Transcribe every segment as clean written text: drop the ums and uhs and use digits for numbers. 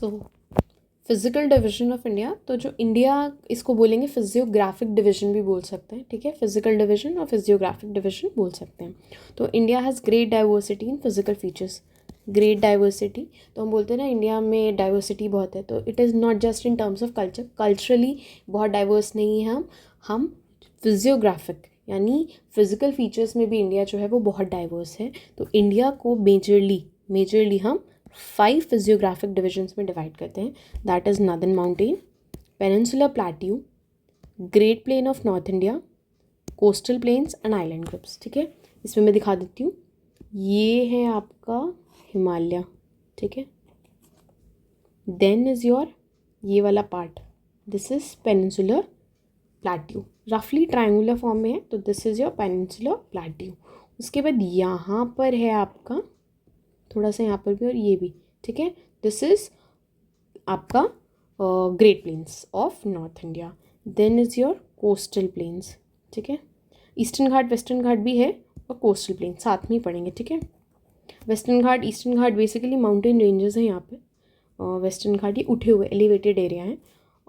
So physical division of India, तो जो India इसको बोलेंगे फिजियोग्राफिक डिवीजन भी बोल सकते हैं, ठीक है। फिजिकल डिवीजन और फिजियोग्राफिक डिवीजन बोल सकते हैं। तो India has great diversity in physical features, great diversity. तो हम बोलते हैं ना इंडिया में डाइवर्सिटी बहुत है, तो it is not just in terms of culture, culturally बहुत डाइवर्स नहीं है हम फिजियोग्राफिक यानी फिजिकल फीचर्स में भी इंडिया जो है वो बहुत डाइवर्स है। तो इंडिया को मेजरली हम 5 फिजियोग्राफिक डिविजन्स में डिवाइड करते हैं, that is northern mountain, peninsular plateau, great plain of north India, coastal plains and island groups, ठीक है। इसमें मैं दिखा देती हूँ, ये है आपका हिमालय, ठीक है। देन इज़ योर ये वाला part, this is peninsular plateau, रफली ट्रायंगुलर फॉर्म में है, तो this is your peninsular plateau. उसके बाद यहाँ पर है आपका थोड़ा सा यहाँ पर भी और ये भी, ठीक है। दिस इज़ आपका great plains of north India. Then is your coastal plains, ठीक है। ईस्टर्न घाट वेस्टर्न घाट भी है और कोस्टल प्लेन साथ में ही पढ़ेंगे, ठीक है। वेस्टर्न घाट ईस्टर्न घाट बेसिकली माउंटेन रेंजेस हैं यहाँ पे, वेस्टर्न घाट ये उठे हुए एलिवेटेड एरिया हैं,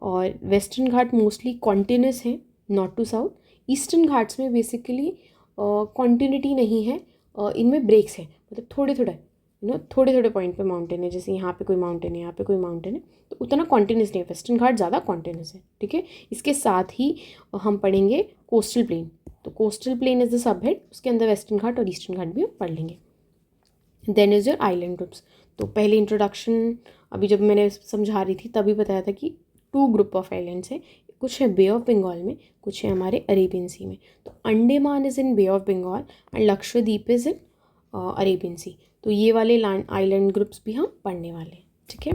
और वेस्टर्न घाट मोस्टली कॉन्टिन्यूस है north to south. Eastern Ghats में बेसिकली कॉन्टिन्यूटी नहीं है, इनमें ब्रेक्स है, मतलब थोड़े थोड़े पॉइंट पे माउंटेन है, जैसे यहाँ पे कोई माउंटेन है, यहाँ पे कोई माउंटेन है, तो उतना कॉन्टिन्यूस नहीं है। वेस्टर्न घाट ज़्यादा कॉन्टिन्यूस है, ठीक है। इसके साथ ही हम पढ़ेंगे कोस्टल प्लेन, तो coastal plain is the sub head, उसके अंदर वेस्टर्न घाट और ईस्टर्न घाट भी हम पढ़ लेंगे। Then is your island groups. तो पहले इंट्रोडक्शन अभी जब मैंने समझा रही थी तभी बताया था कि 2 ग्रुप ऑफ आइलैंड्स हैं, कुछ है बे ऑफ बंगाल में, कुछ है हमारे अरेबियन सी में। तो Andaman is in bay of Bengal and Lakshadweep is in Arabian sea. तो ये वाले आइलैंड ग्रुप्स भी हम पढ़ने वाले हैं, ठीक है।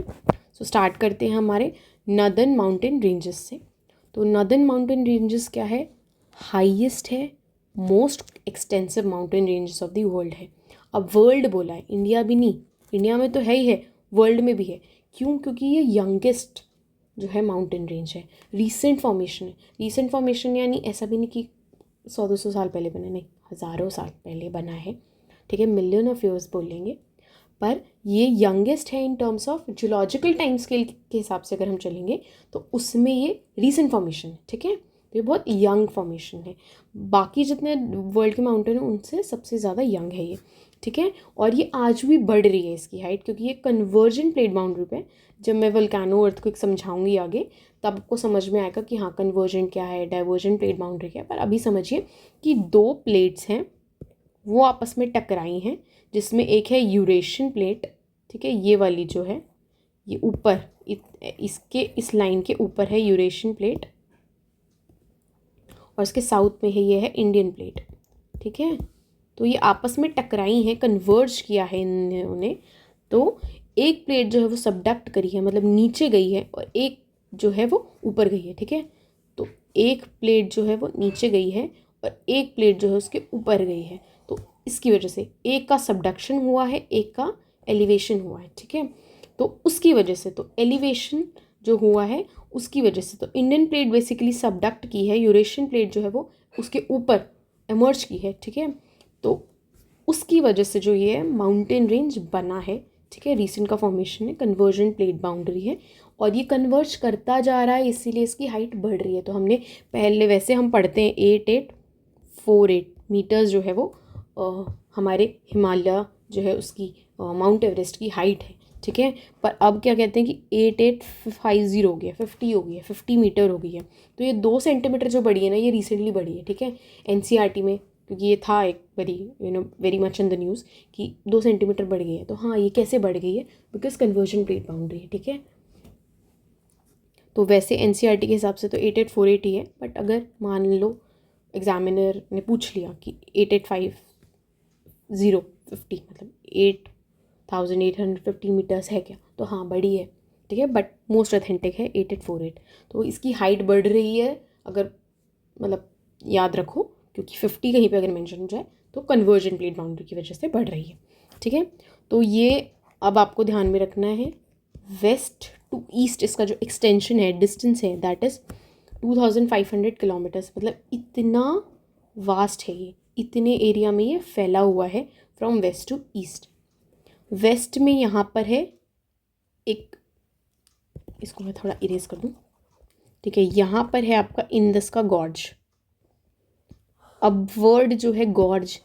सो स्टार्ट करते हैं हमारे नॉर्दर्न माउंटेन रेंजेस से। तो नॉर्दर्न माउंटेन रेंजेस क्या है, हाईएस्ट है, most extensive mountain ranges of the world है। अब वर्ल्ड बोला है, इंडिया भी नहीं, इंडिया में तो है ही है, वर्ल्ड में भी है। क्यों? क्योंकि ये यंगेस्ट जो है माउंटेन रेंज है, रीसेंट फॉर्मेशन है। रीसेंट फॉर्मेशन यानी ऐसा भी नहीं कि 100-200 साल पहले बना, नहीं, हज़ारों साल पहले बना है, ठीक है, मिलियन ऑफ ईयर्स बोलेंगे, पर ये यंगेस्ट है in terms of geological time scale के हिसाब से अगर हम चलेंगे तो उसमें ये रीसेंट फॉर्मेशन है, ठीक है। तो ये बहुत यंग फॉर्मेशन है, बाकी जितने वर्ल्ड के माउंटेन हैं उनसे सबसे ज़्यादा यंग है ये, ठीक है। और ये आज भी बढ़ रही है इसकी हाइट, क्योंकि ये कन्वर्जन प्लेट बाउंड्री पे, जब मैं वोल्केनो अर्थक्वेक समझाऊंगी आगे तब आपको समझ में आएगा कि हाँ कन्वर्जन क्या है, डाइवर्जन प्लेट बाउंड्री क्या है। पर अभी समझिए कि 2 प्लेट्स हैं वो आपस में टकराई हैं, जिसमें एक है यूरेशियन प्लेट, ठीक है, ये वाली जो है ये ऊपर इसके इस लाइन के ऊपर है यूरेशियन प्लेट, और इसके साउथ में है ये है इंडियन प्लेट, ठीक है। तो ये आपस में टकराई हैं, कन्वर्ज किया है इन्होंने, तो एक प्लेट जो है वो सबडक्ट करी है, मतलब नीचे गई है, और एक जो है वो ऊपर गई है, ठीक है। तो एक प्लेट जो है वो नीचे गई है और एक प्लेट जो है उसके ऊपर गई है, तो इसकी वजह से एक का सबडक्शन हुआ है, एक का एलिवेशन हुआ है, ठीक है। तो उसकी वजह से, तो एलिवेशन जो हुआ है उसकी वजह से, तो इंडियन प्लेट बेसिकली सबडक्ट की है, यूरेशियन प्लेट जो है वो उसके ऊपर एमर्ज की है, ठीक है। तो उसकी वजह से जो ये माउंटेन रेंज बना है, ठीक है, रीसेंट का फॉर्मेशन है, कन्वर्जन प्लेट बाउंड्री है, और ये कन्वर्ज करता जा रहा है, इसीलिए इसकी हाइट बढ़ रही है। तो हमने पहले वैसे हम पढ़ते हैं 8848 मीटर्स जो है वो हमारे हिमालय जो है उसकी माउंट एवरेस्ट की हाइट है, ठीक है। पर अब क्या कहते हैं कि 8850 हो गया, 50 हो गई है, 50 मीटर हो गई है। तो ये 2 सेंटीमीटर जो बढ़ी है ना, ये रिसेंटली बढ़ी है, ठीक है, एनसीईआरटी में, क्योंकि ये था एक very much in the news कि 2 सेंटीमीटर बढ़ गई है। तो हाँ, ये कैसे बढ़ गई है, बिकॉज कन्वर्जन प्लेट बाउंड्री है, ठीक है। तो वैसे एनसीईआरटी के हिसाब से तो 8848 ही है, बट अगर मान लो एग्जामिनर ने पूछ लिया कि 8850 मतलब 8850 मीटर्स है क्या, तो हाँ बड़ी है, ठीक है, बट मोस्ट ऑथेंटिक है 8848। तो इसकी हाइट बढ़ रही है, अगर मतलब याद रखो, क्योंकि 50 कहीं पे अगर मेंशन हो जाए तो कन्वर्जन प्लेट बाउंड्री की वजह से बढ़ रही है, ठीक है। तो ये अब आपको ध्यान में रखना है, वेस्ट टू ईस्ट इसका जो एक्सटेंशन है, डिस्टेंस है, दैट इज़ 2500 किलोमीटर्स, मतलब इतना वास्ट है ये, इतने एरिया में ये फैला हुआ है from west to east. West में यहाँ पर है एक इसको मैं थोड़ा इरेज कर दूँ, ठीक है। यहाँ पर है आपका इंदस का गॉर्ज। अब वर्ड जो है गॉर्ज,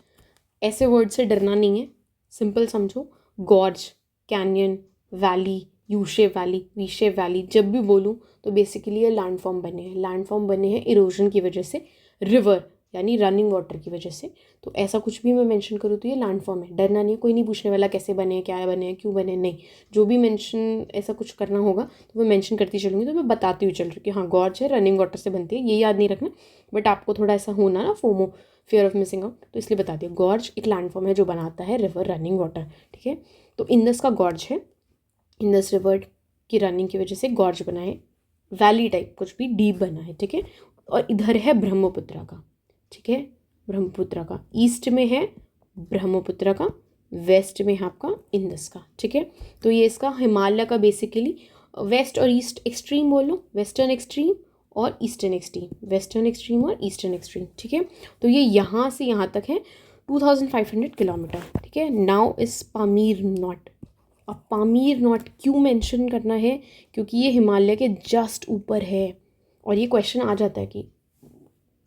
ऐसे वर्ड से डरना नहीं है, सिंपल समझो। Gorge, canyon, valley, U shape valley, V shape valley, जब भी बोलूँ तो बेसिकली ये लैंड फॉर्म बने हैं। लैंड फॉर्म बने हैं इरोजन की वजह से, रिवर यानी रनिंग वाटर की वजह से। तो ऐसा कुछ भी मैं मेंशन करूँ तो ये लैंड फॉर्म है। डरना नहीं है, कोई नहीं पूछने वाला कैसे बने, क्या बने, क्यों बने, नहीं। जो भी मेंशन ऐसा कुछ करना होगा तो मैं मेंशन करती चलूँगी, तो मैं बताती हुई चल रही हूँ कि हाँ गॉर्ज है, रनिंग वाटर से बनती है, ये याद नहीं रखना। बट आपको थोड़ा ऐसा होना ना, FOMO, fear of missing out, तो इसलिए बता दिया। गॉर्ज एक लैंड फॉर्म है जो बनाता है रिवर रनिंग वाटर, ठीक है। तो इंदस का गॉर्ज है, इंदस रिवर की रनिंग की वजह से गॉर्ज बना है, वैली टाइप कुछ भी डीप बना है, ठीक है। और इधर है ब्रह्मपुत्र का, ठीक है, ब्रह्मपुत्र का ईस्ट में है ब्रह्मपुत्र का, वेस्ट में है आपका इंदस का, ठीक है। तो ये इसका हिमालय का बेसिकली वेस्ट और ईस्ट एक्सट्रीम बोलो, वेस्टर्न एक्सट्रीम और ईस्टर्न एक्सट्रीम, वेस्टर्न एक्सट्रीम और ईस्टर्न एक्सट्रीम, ठीक है। तो ये यहाँ से यहाँ तक है 2500 किलोमीटर, ठीक है। नाउ इस पामीर नॉट। अब पामीर नॉट क्यों मेंशन करना है, क्योंकि ये हिमालय के जस्ट ऊपर है। और ये क्वेश्चन आ जाता है कि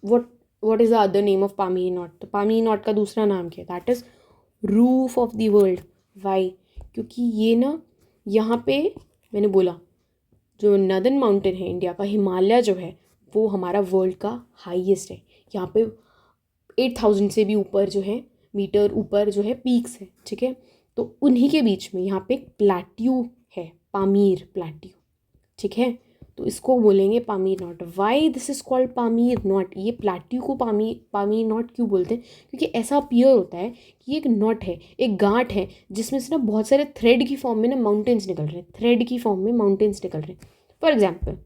what is the other name of Pamir knot. तो पामीर नॉट का दूसरा नाम क्या है, that is roof of the world. Why? क्योंकि ये ना यहाँ पे मैंने बोला जो नदर्न माउंटेन है इंडिया का, हिमालय जो है वो हमारा वर्ल्ड का हाईएस्ट है। यहाँ पे 8000 से भी ऊपर जो है मीटर ऊपर जो है पीक्स है, ठीक है। तो उन्हीं के बीच में यहाँ पे एक प्लेट्यू है, पामीर प्लेट्यू, ठीक है। तो इसको बोलेंगे Pamir not. Why this is called Pamir not? ये प्लेट्यू को पामीर नॉट क्यों बोलते हैं? क्योंकि ऐसा अपीयर होता है कि एक नॉट है, एक गांठ है, जिसमें से ना बहुत सारे थ्रेड की फॉर्म में ना माउंटेन्स निकल रहे हैं, थ्रेड की फॉर्म में माउंटेन्स निकल रहे हैं। फॉर एग्जाम्पल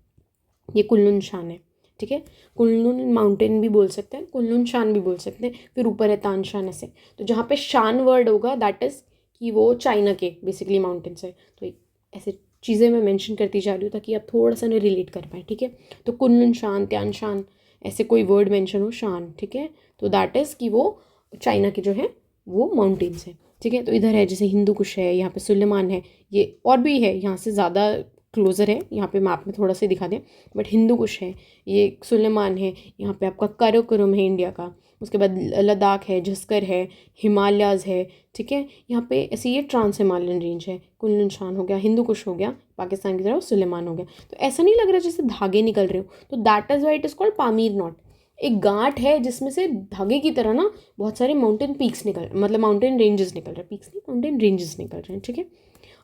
ये कुल्लू शान है, ठीक है। कुल्लू माउंटेन भी बोल सकते हैं, कुल्लू शान भी बोल सकते हैं, फिर ऊपर है तानशान ऐसे। तो जहाँ पे शान वर्ड होगा दैट इज़ कि वो चाइना के बेसिकली माउंटेन्स है। तो ऐसे चीज़ें मैं मेंशन करती जा रही हूँ ताकि आप थोड़ा सा ना रिलेट कर पाएँ, ठीक है। तो कुल्लू शान, त्यान शान, ऐसे कोई वर्ड मेंशन हो शान, ठीक है, तो दैट इज़ कि वो चाइना के जो है वो माउंटेन्स हैं, ठीक है। तो इधर है जैसे हिंदू कुश है, यहाँ पे सुलेमान है, ये और भी है, यहाँ से ज़्यादा क्लोज़र है, यहाँ पे मैप में थोड़ा सा दिखा दें, बट हिंदू कुश है, ये सुलेमान है, यहाँ पे आपका काराकोरम है इंडिया का, उसके बाद लद्दाख है, झस्कर है, हिमालयाज़ है, ठीक है। यहाँ पे ऐसे ये ट्रांस हिमालयन रेंज है, कुल्लू शान हो गया, हिंदू कुश हो गया पाकिस्तान की तरफ, सुलेमान हो गया। तो ऐसा नहीं लग रहा जैसे धागे निकल रहे हो, तो that is why it is called Pamir not. एक गांठ है जिसमें से धागे की तरह ना बहुत सारे माउंटेन पीक्स निकल, मतलब माउंटेन रेंजेस निकल रहे हैं, पीक्स नहीं, माउंटेन रेंजेस निकल रहे हैं, ठीक है।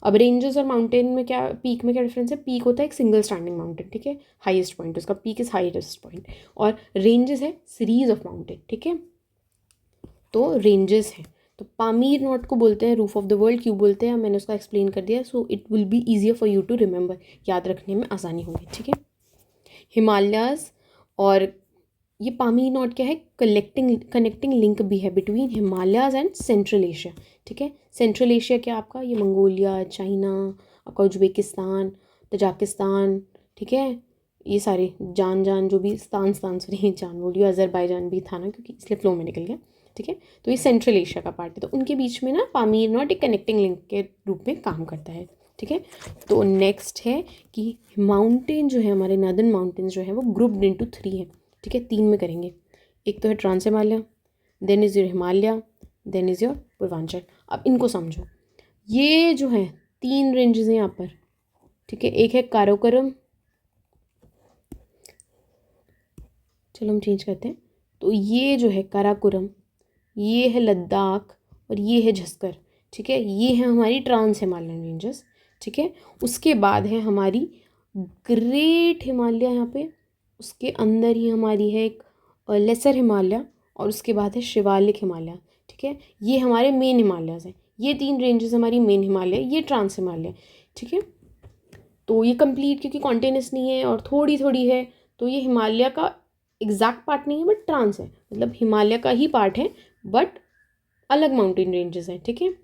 अब रेंजेस और माउंटेन में क्या, पीक में क्या डिफरेंस है? पीक होता है एक सिंगल स्टैंडिंग माउंटेन, ठीक है, हाईएस्ट पॉइंट, उसका पीक इज हाईएस्ट पॉइंट, और रेंजेस है सीरीज ऑफ माउंटेन, ठीक है। तो रेंजेस हैं, तो पामीर नॉट को बोलते हैं रूफ ऑफ द वर्ल्ड। क्यों बोलते हैं मैंने उसका एक्सप्लेन कर दिया, so it will be easier for you to remember, याद रखने में आसानी होगी, ठीक है। हिमालयाज और ये पामीर नॉट क्या है, कनेक्टिंग लिंक भी है between Himalayas and central Asia, ठीक है। सेंट्रल एशिया क्या आपका, ये मंगोलिया, चाइना, आपका उज्बेकिस्तान, तजाकिस्तान, ठीक है, ये सारे जान जो भी स्थान सॉरी जान बोलिए, अजरबैजान भी था ना क्योंकि इसलिए फ्लो में निकल गया, ठीक है। तो ये सेंट्रल एशिया का पार्ट है, तो उनके बीच में ना पामीर नॉट एक कनेक्टिंग लिंक के रूप में काम करता है, ठीक है। तो नेक्स्ट है कि माउंटेन जो है हमारे नॉर्दर्न माउंटेन्स जो है वो ग्रुप्ड इनटू 3 है, ठीक है, 3 में करेंगे। एक तो है trans Himalaya, then is your Himalaya, then is your Purvanchal. अब इनको समझो, ये जो है 3 रेंजेस हैं यहाँ पर, ठीक है। एक है काराकोरम, चलो हम चेंज करते हैं, तो ये जो है काराकोरम, ये है लद्दाख और ये है झस्कर, ठीक है। ये है हमारी ट्रांस हिमालयन रेंजेस, ठीक है। उसके बाद है हमारी ग्रेट हिमालय यहाँ पे, उसके अंदर ही हमारी है एक लेसर हिमालय, और उसके बाद है शिवालिक हिमालय, ठीक है। ये हमारे मेन हिमालयस हैं, ये 3 रेंजेस हमारी मेन हिमालय, ये ट्रांस हिमालय, ठीक है। तो ये कंप्लीट क्योंकि कॉन्टिन्यूस नहीं है और थोड़ी थोड़ी है, तो ये हिमालय का एग्जैक्ट पार्ट नहीं है बट ट्रांस है, मतलब हिमालय का ही पार्ट है बट अलग माउंटेन रेंजेस हैं, ठीक है।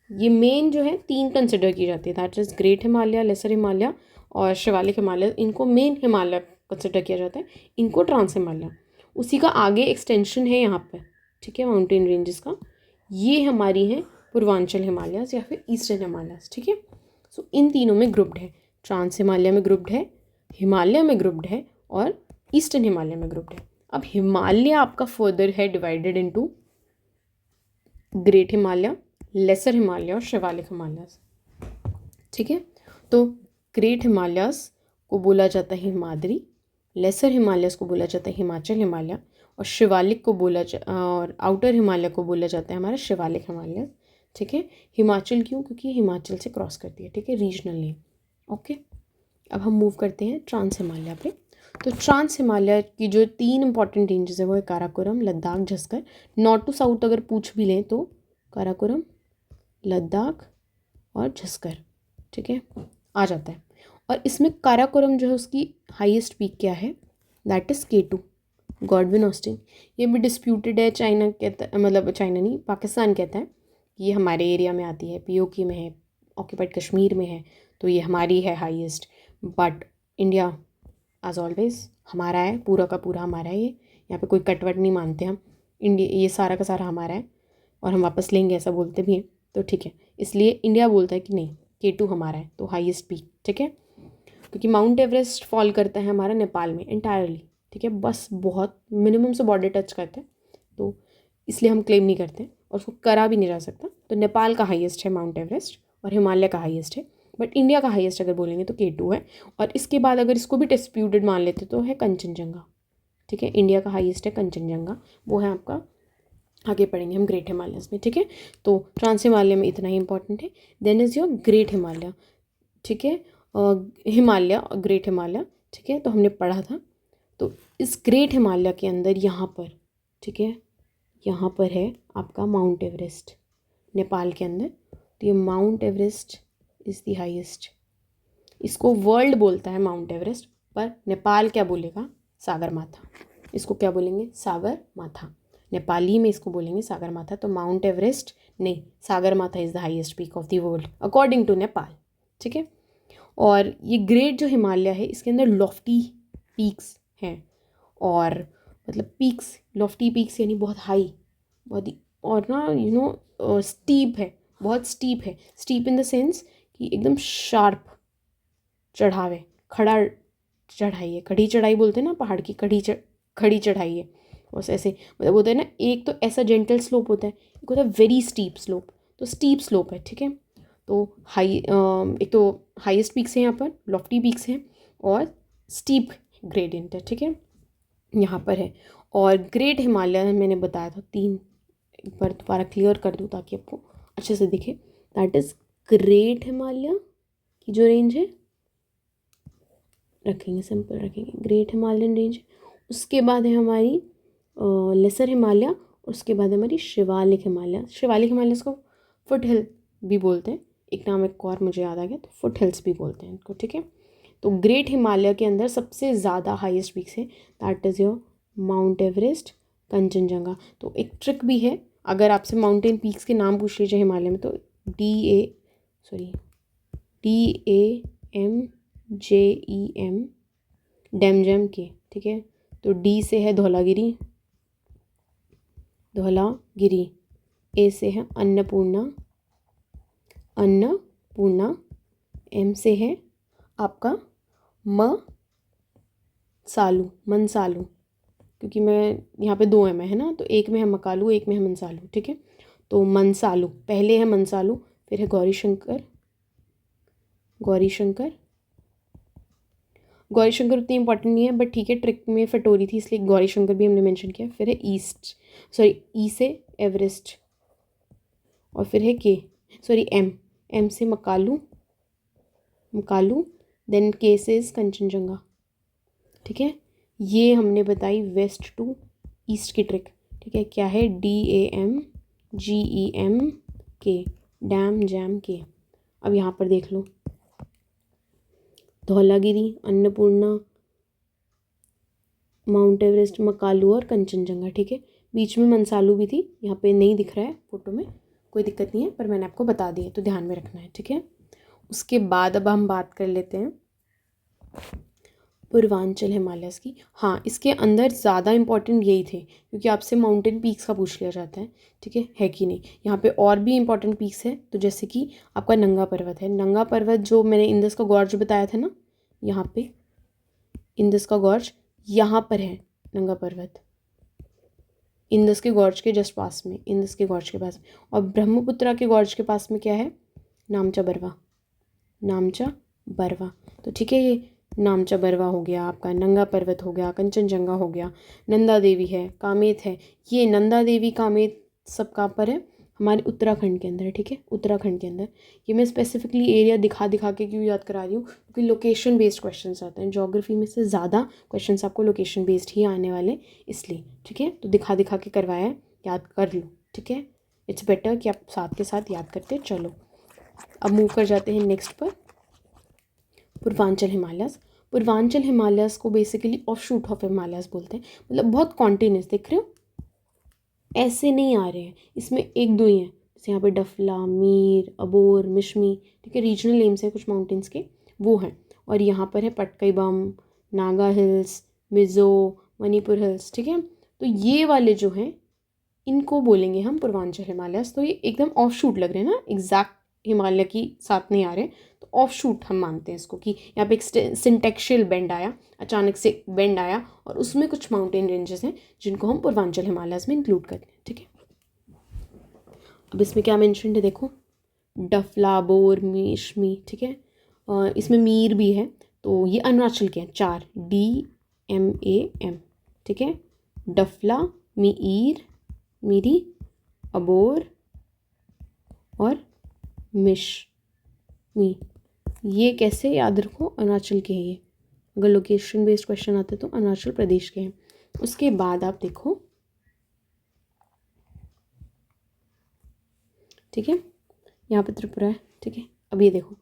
ये मेन जो है 3 कंसिडर की जाती है, that is great Himalaya, lesser Himalaya और शिवालिक हिमालय, इनको मेन हिमालय कंसिडर किया जाता है, इनको ट्रांस हिमालय। उसी का आगे एक्सटेंशन है यहाँ पर, ठीक है, माउंटेन रेंजेस का, ये हमारी हैं पूर्वांचल हिमालयस या फिर ईस्टर्न हिमालयस, ठीक है। सो इन तीनों में ग्रुप्ड है, ट्रांस हिमालय में ग्रुप्ड है, हिमालय में ग्रुप्ड है और ईस्टर्न हिमालय में ग्रुप्ड है। अब हिमालय आपका फर्दर है divided into great Himalaya, lesser Himalaya और शिवालिक हिमालय। ठीक है, तो ग्रेट हिमालयस को बोला जाता है हिमाद्री, लेसर हिमालयस को बोला जाता है हिमाचल हिमालय और शिवालिक को और आउटर हिमालय को बोला जाता है हमारा शिवालिक हिमालय। ठीक है, हिमाचल क्यों? क्योंकि हिमाचल से क्रॉस करती है। ठीक है, रीजनल नेम। ओके, अब हम मूव करते हैं ट्रांस हिमालय पे। तो ट्रांस हिमालय की जो 3 इंपॉर्टेंट रेंजेस है वो है Karakoram, Ladakh, Zanskar. North to south अगर पूछ भी लें तो काराकोरम, लद्दाख और झस्कर। ठीक है, आ जाता है। और इसमें काराकोरम जो है उसकी हाईएस्ट पीक क्या है? That is K2, Godwin Austen. ये भी डिस्प्यूटेड है। चाइना कहता है, मतलब चाइना नहीं, पाकिस्तान कहता है कि ये हमारे एरिया में आती है, POK में है, ऑक्यूपाइड कश्मीर में है, तो ये हमारी है highest. But India as always हमारा है, पूरा का पूरा हमारा है। ये यहाँ पे कोई कटवट नहीं मानते हम। इंडिया ये सारा का सारा हमारा है और हम वापस लेंगे, ऐसा बोलते भी हैं। तो ठीक है, इसलिए इंडिया बोलता है कि नहीं, K2 हमारा है, तो हाईएस्ट पीक। ठीक है, क्योंकि माउंट एवरेस्ट फॉल करता है हमारा नेपाल में इंटायरली। ठीक है, बस बहुत मिनिमम से बॉर्डर टच करते हैं, तो इसलिए हम क्लेम नहीं करते और उसको करा भी नहीं जा सकता। तो नेपाल का हाईएस्ट है माउंट एवरेस्ट और हिमालय का हाईएस्ट है। बट इंडिया का हाईएस्ट अगर बोलेंगे तो K2 है। और इसके बाद अगर इसको भी डिस्प्यूटेड मान लेते तो है कंचनजंगा। ठीक है, इंडिया का हाईएस्ट है कंचनजंगा, वो है आपका, आगे पढ़ेंगे हम ग्रेट हिमालयस में। ठीक है, तो ट्रांस हिमालय में इतना ही इंपॉर्टेंट है। Then is your great Himalaya. ठीक है, हिमालय और ग्रेट हिमालय। ठीक है, तो हमने पढ़ा था। तो इस ग्रेट हिमालय के अंदर यहाँ पर, ठीक है, यहाँ पर है आपका माउंट एवरेस्ट नेपाल के अंदर। तो ये mount Everest is the highest. इसको वर्ल्ड बोलता है माउंट एवरेस्ट, पर नेपाल क्या बोलेगा? सागर माथा। इसको क्या बोलेंगे? सागर माथा। नेपाली में इसको बोलेंगे सागर माथा। तो माउंट एवरेस्ट नहीं, Sagarmatha is the highest peak of the world according to Nepal. ठीक है, और ये ग्रेट जो हिमालय है इसके अंदर लॉफ्टी पीक्स हैं, और मतलब पीक्स, लॉफ्टी पीक्स यानी बहुत हाई, बहुत ही, और ना स्टीप है, बहुत स्टीप है। स्टीप इन द सेंस कि एकदम शार्प चढ़ाव है, खड़ा चढ़ाई है, खड़ी चढ़ाई बोलते हैं ना पहाड़ की, खड़ी चढ़ाई है। बस ऐसे मतलब होता है ना, एक तो ऐसा जेंटल स्लोप होता है, एक होता है वेरी स्टीप स्लोप। तो स्टीप स्लोप है। ठीक है, तो एक तो हाईएस्ट पीक्स हैं यहाँ पर, लॉफ्टी पीक्स हैं और स्टीप ग्रेडियंट है। ठीक है, यहाँ पर है। और ग्रेट हिमालय मैंने बताया था 3, एक बार दोबारा क्लियर कर दूँ ताकि आपको अच्छे से दिखे। दैट इज़ ग्रेट हिमालय की जो रेंज है, रखेंगे सिंपल रखेंगे, ग्रेट हिमालयन रेंज। उसके बाद है हमारी लेसर हिमालय, उसके बाद है हमारी शिवालिक हिमालय। शिवालिक हिमालय को फुट हिल भी बोलते हैं, एक नाम एक और मुझे याद आ गया, तो फुट हिल्स भी बोलते हैं इनको। ठीक है, तो ग्रेट हिमालय के अंदर सबसे ज़्यादा हाईएस्ट पीक्स है, that is your mount Everest, Kanchenjunga. तो एक ट्रिक भी है, अगर आपसे माउंटेन पीक्स के नाम पूछ लीजिए हिमालय में, तो DAMJEM, डेमजेम के। ठीक है, तो D से है धौलागिरी, A से है अन्नपूर्णा, M से है आपका मनसालू, क्योंकि मैं यहाँ पे 2 है ना, तो एक में है मकालू, एक में है मनसालू। ठीक है, तो मनसालू पहले है, मनसालू फिर है गौरीशंकर उतनी इंपॉर्टेंट नहीं है, बट ठीक है, ट्रिक में फिट हो रही थी इसलिए गौरीशंकर भी हमने मेंशन किया। फिर है ई से एवरेस्ट, और फिर है M से मकालू, देन K से इज कंचनजंगा। ठीक है, ये हमने बताई वेस्ट टू ईस्ट की ट्रिक। ठीक है, क्या है? DAMGEM के। अब यहाँ पर देख लो, धौलागिरी, अन्नपूर्णा, माउंट एवरेस्ट, मकालू और कंचनजंगा। ठीक है, बीच में मनसालू भी थी, यहाँ पे नहीं दिख रहा है फोटो में, कोई दिक्कत नहीं है, पर मैंने आपको बता दिया, तो ध्यान में रखना है। ठीक है, उसके बाद अब हम बात कर लेते हैं पूर्वांचल हिमालयस की, हाँ इसके अंदर ज़्यादा इंपॉर्टेंट यही थे क्योंकि आपसे माउंटेन पीक्स का पूछ लिया जाता है कि नहीं। यहाँ पे और भी इंपॉर्टेंट पीक्स है, तो जैसे कि आपका नंगा पर्वत है। नंगा पर्वत जो मैंने इंदस का गॉर्ज बताया था ना, यहाँ पे इंदस का गॉर्ज यहाँ पर है। नंगा पर्वत इंदस के गॉर्ज के जस्ट पास में, इंदस के गॉर्ज के पास। और ब्रह्मपुत्रा के गॉर्ज के पास में क्या है? नामचा बरवा, नामचा बरवा। तो ठीक है, ये नामचा बरवा हो गया आपका, नंगा पर्वत हो गया, कंचनजंगा हो गया, नंदा देवी है, कामेत है। ये नंदा देवी कामेत सब कहाँ पर है? हमारे उत्तराखंड के अंदर है। ठीक है, उत्तराखंड के अंदर। ये मैं स्पेसिफिकली एरिया दिखा दिखा के क्यों याद करा रही हूँ? क्योंकि लोकेशन बेस्ड क्वेश्चंस आते हैं ज्योग्राफी में से ज़्यादा क्वेश्चंस आपको लोकेशन बेस्ड ही आने वाले, इसलिए। ठीक है, तो दिखा दिखा के करवाया है, याद कर लो। ठीक है, इट्स बेटर कि आप साथ के साथ याद करते चलो। अब मूव कर जाते हैं नेक्स्ट पर, पूर्वांचल हिमालयस। पूर्वांचल हिमालयस को basically of shoot of Himalayas बोलते हैं। मतलब बहुत कॉन्टिन्यूस, देख रहे हो ऐसे नहीं आ रहे हैं, इसमें एक दो ही हैं, जैसे यहाँ पे डफला, मीर, अबोर, मिशमी। ठीक है, रीजनल नेम्स हैं कुछ माउंटेन्स के, वो हैं। और यहाँ पर है पटकई बम, नागा हिल्स, मिज़ो, मणिपुर हिल्स। ठीक है, तो ये वाले जो हैं इनको बोलेंगे हम पूर्वांचल हिमालयस। तो ये एकदम ऑफ शूट लग रहे हैं ना, एग्जैक्ट हिमालय की साथ नहीं आ रहे, तो ऑफ शूट हम मानते हैं इसको कि यहाँ पे एक सिंटेक्शियल बेंड आया, अचानक से बेंड आया और उसमें कुछ माउंटेन रेंजेस हैं जिनको हम पूर्वांचल हिमालयस में इंक्लूड करते हैं। ठीक है, अब इसमें क्या मेंशन है देखो, डफला, बोर, मिशमी। ठीक है, इसमें मीर भी है, तो ये अरुणाचल के हैं, 4 DMAM। ठीक है, डफला, मीर, मीरी, अबोर और मिशमी। ये कैसे याद रखो? अरुणाचल के हैं ये, अगर लोकेशन बेस्ड क्वेश्चन आते तो अरुणाचल प्रदेश के हैं। उसके बाद आप देखो, ठीक है, यहाँ पे त्रिपुरा है। ठीक है, अब ये देखो,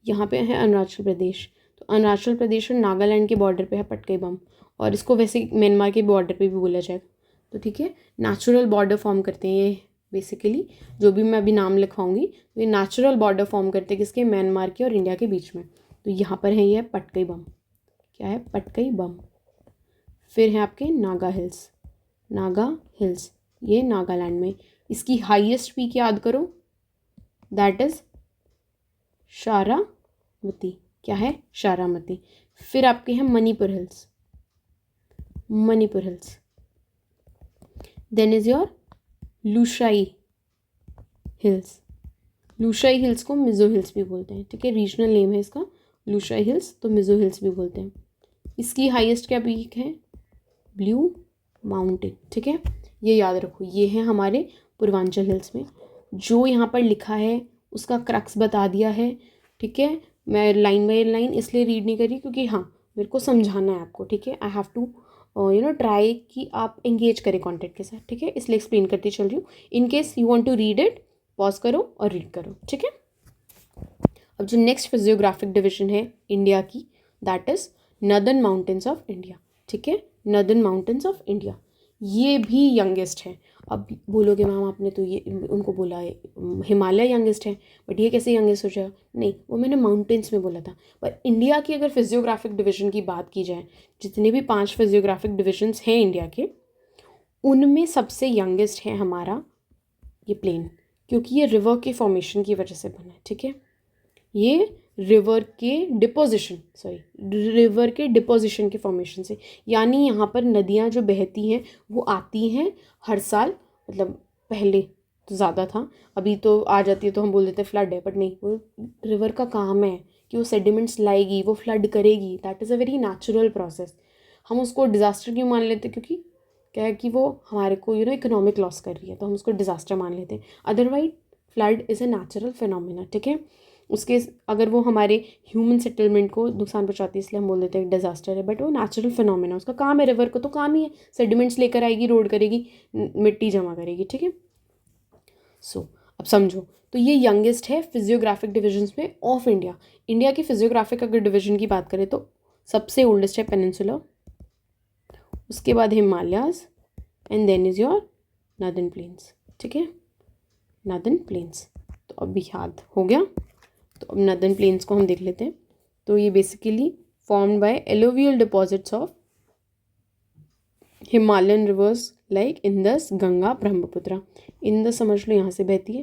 यहाँ पे है अरुणाचल प्रदेश, तो अरुणाचल प्रदेश और नागालैंड के बॉर्डर पे है पटकई बम, और इसको वैसे म्यांमार के बॉर्डर पे भी बोला जाएगा। तो ठीक है, नेचुरल बॉर्डर फॉर्म करते हैं ये बेसिकली, जो भी मैं अभी नाम लिखवाऊंगी तो ये नेचुरल बॉर्डर फॉर्म करते हैं किसके? म्यांमार के और इंडिया के बीच में। तो यहाँ पर है ये पटकई बम, क्या है? पटकई बम। फिर है आपके नागा हिल्स, नागा हिल्स ये नागालैंड में। इसकी हाईएस्ट पीक याद करो, दैट इज़ शारामती। क्या है? शारामती। फिर आपके हैं Manipur hills, Manipur hills. Then is your Lushai hills, Lushai hills को मिज़ो हिल्स भी बोलते हैं। ठीक है, रीजनल नेम है इसका लुशाई हिल्स, तो मिज़ो हिल्स भी बोलते हैं। इसकी हाईएस्ट क्या पीक है? Blue mountain. ठीक है, ये याद रखो, ये है हमारे पूर्वांचल हिल्स में। जो यहाँ पर लिखा है उसका क्रक्स बता दिया है। ठीक है, मैं लाइन बाय लाइन इसलिए रीड नहीं करी क्योंकि हाँ मेरे को समझाना है आपको। ठीक है, आई हैव टू ट्राई कि आप एंगेज करें कॉन्टेंट के साथ। ठीक है, इसलिए एक्सप्लेन करती चल रही हूँ। In case you want to read it, pause करो और रीड करो। ठीक है, अब जो नेक्स्ट फिजियोग्राफिक डिविजन है इंडिया की, that is northern mountains of India. ठीक है, नदर्न माउंटेन्स ऑफ इंडिया, ये भी यंगेस्ट है। अब बोलोगे मैम आपने तो ये उनको बोला है हिमालय यंगेस्ट है, बट ये कैसे यंगेस्ट हो जाएगा? नहीं, वो मैंने माउंटेन्स में बोला था। पर इंडिया की अगर फिजियोग्राफिक डिवीजन की बात की जाए, जितने भी 5 फिजियोग्राफिक डिविजन्स हैं इंडिया के, उनमें सबसे यंगेस्ट है हमारा ये प्लेन, क्योंकि ये रिवर के फॉर्मेशन की वजह से बना है। ठीक है, ये रिवर के डिपोजिशन के फॉर्मेशन से, यानी यहाँ पर नदियाँ जो बहती हैं वो आती हैं हर साल। मतलब पहले तो ज़्यादा था, अभी तो आ जाती है तो हम बोल देते हैं फ्लड है, बट नहीं, वो रिवर का काम है कि वो सेडिमेंट्स लाएगी, वो फ्लड करेगी। That is a very natural process. हम उसको डिज़ास्टर क्यों मान लेते हैं? क्योंकि क्या है कि वो हमारे को इकोनॉमिक लॉस कर रही है, तो हम उसको डिज़ास्टर मान लेते हैं। Otherwise flood is a natural phenomena. ठीक है, उसके अगर वो हमारे ह्यूमन सेटलमेंट को नुकसान पहुंचाती है इसलिए हम बोल देते हैं डिजास्टर है, बट वो नेचुरल फिनोमेना, उसका काम है। रिवर को तो काम ही है, सेडिमेंट्स लेकर आएगी, रोड करेगी, मिट्टी जमा करेगी। ठीक है, सो अब समझो, तो ये यंगेस्ट है फिजियोग्राफिक डिविजन्स में ऑफ इंडिया। इंडिया की फिजियोग्राफिक अगर डिवीजन की बात करें तो सबसे ओल्डेस्ट है पेनिनसुला, उसके बाद Himalayas, and then is your northern plains. ठीक है, नॉर्दर्न प्लेन्स। तो अब याद हो गया, तो अब नॉर्दर्न प्लेन्स को हम देख लेते हैं। तो ये basically formed by alluvial deposits of Himalayan rivers like Indus, Ganga, Brahmaputra. Indus समझ लो यहाँ से बहती है,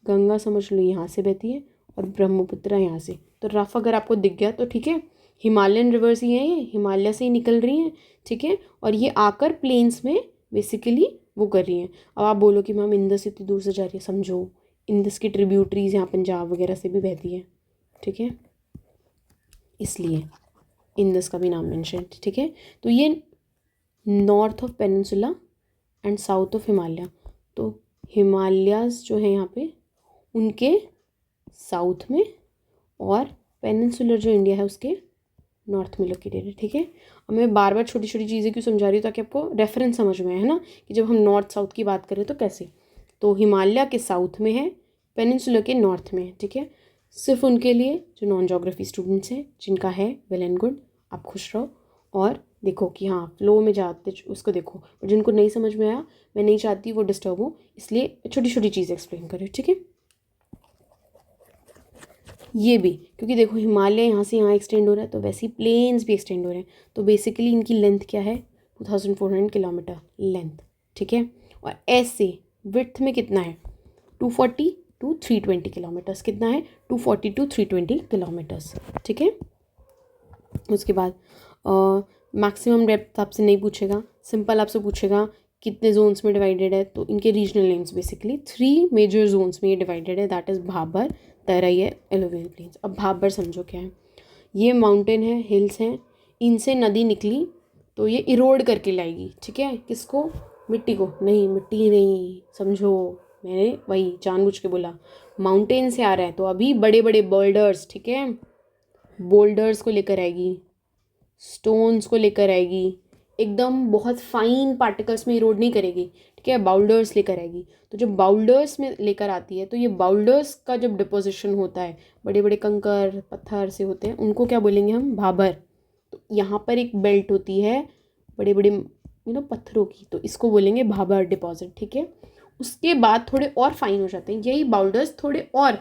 गंगा समझ लो यहाँ से बहती है, और ब्रह्मपुत्र यहाँ से। तो रफ अगर आपको दिख गया तो ठीक है, हिमालयन रिवर्स ही हैं, ये हिमालय से ही निकल रही हैं, ठीक है, और ये आकर प्लेन्स में बेसिकली वो कर रही हैं। अब आप बोलो कि मैम इंदस इतनी दूर से जा रही है, समझो इंदस की ट्रिब्यूटरीज यहाँ पंजाब वगैरह से भी बहती है, ठीक है, इसलिए इंदस का भी नाम मेंशन, ठीक है। तो ये north of peninsula and south of Himalaya, तो हिमालयाज जो है यहाँ पे उनके साउथ में, और पेनिनसुलर जो इंडिया है उसके नॉर्थ में लोकेटेड है, ठीक है। अब मैं बार बार छोटी छोटी चीज़ें क्यों समझा रही हूँ, ताकि आपको रेफरेंस समझ में आए, है ना, कि जब हम नॉर्थ साउथ की बात करें तो कैसे। तो हिमालय के साउथ में है, पेनिनसुलर के नॉर्थ में है, ठीक है। सिर्फ उनके लिए जो नॉन जोग्राफी स्टूडेंट्स हैं जिनका है, वेल एंड गुड, आप खुश रहो और देखो कि हाँ फ्लो में जाते उसको देखो। और जिनको नहीं समझ में आया, मैं नहीं चाहती वो डिस्टर्ब हो, इसलिए छोटी छोटी चीज़ें एक्सप्लेन करें, ठीक है। ये भी क्योंकि देखो हिमालय यहाँ से यहाँ एक्सटेंड हो रहा है, तो वैसे ही प्लेन्स भी एक्सटेंड हो रहे हैं, तो बेसिकली इनकी लेंथ क्या है, 2400 किलोमीटर लेंथ, ठीक है। और ऐसे विड्थ में कितना है, 240 to 320 किलोमीटर्स, कितना है, 240 to 320 किलोमीटर्स, ठीक है। उसके बाद मैक्सिमम डेप्थ आपसे नहीं पूछेगा, सिंपल आपसे पूछेगा कितने जोन्स में डिवाइडेड है, तो इनके regional names basically 3 major zones में ये डिवाइडेड है, दैट इज़ भाबर, तराई है, एलुवियल प्लेन्स। अब भाबर समझो क्या है, ये माउंटेन है, हिल्स हैं, इनसे नदी निकली तो ये इरोड करके लाएगी, ठीक है, किसको, मिट्टी को, नहीं मिट्टी नहीं, समझो मैंने वही जानबूझ के बोला, माउंटेन से आ रहा है तो अभी बड़े बड़े बोल्डर्स, ठीक है, बोल्डर्स को लेकर आएगी, स्टोन्स को लेकर आएगी, एकदम बहुत फाइन पार्टिकल्स में इरोड नहीं करेगी, ठीक है, बाउल्डर्स लेकर आएगी। तो जब बाउल्डर्स में लेकर आती है तो ये बाउल्डर्स का जब डिपोजिशन होता है, बड़े बड़े कंकर पत्थर से होते हैं, उनको क्या बोलेंगे हम, भाबर। तो यहाँ पर एक बेल्ट होती है बड़े बड़े पत्थरों की, तो इसको बोलेंगे भाबर डिपॉजिट, ठीक है। उसके बाद थोड़े और फाइन हो जाते हैं, यही बाउल्डर्स थोड़े और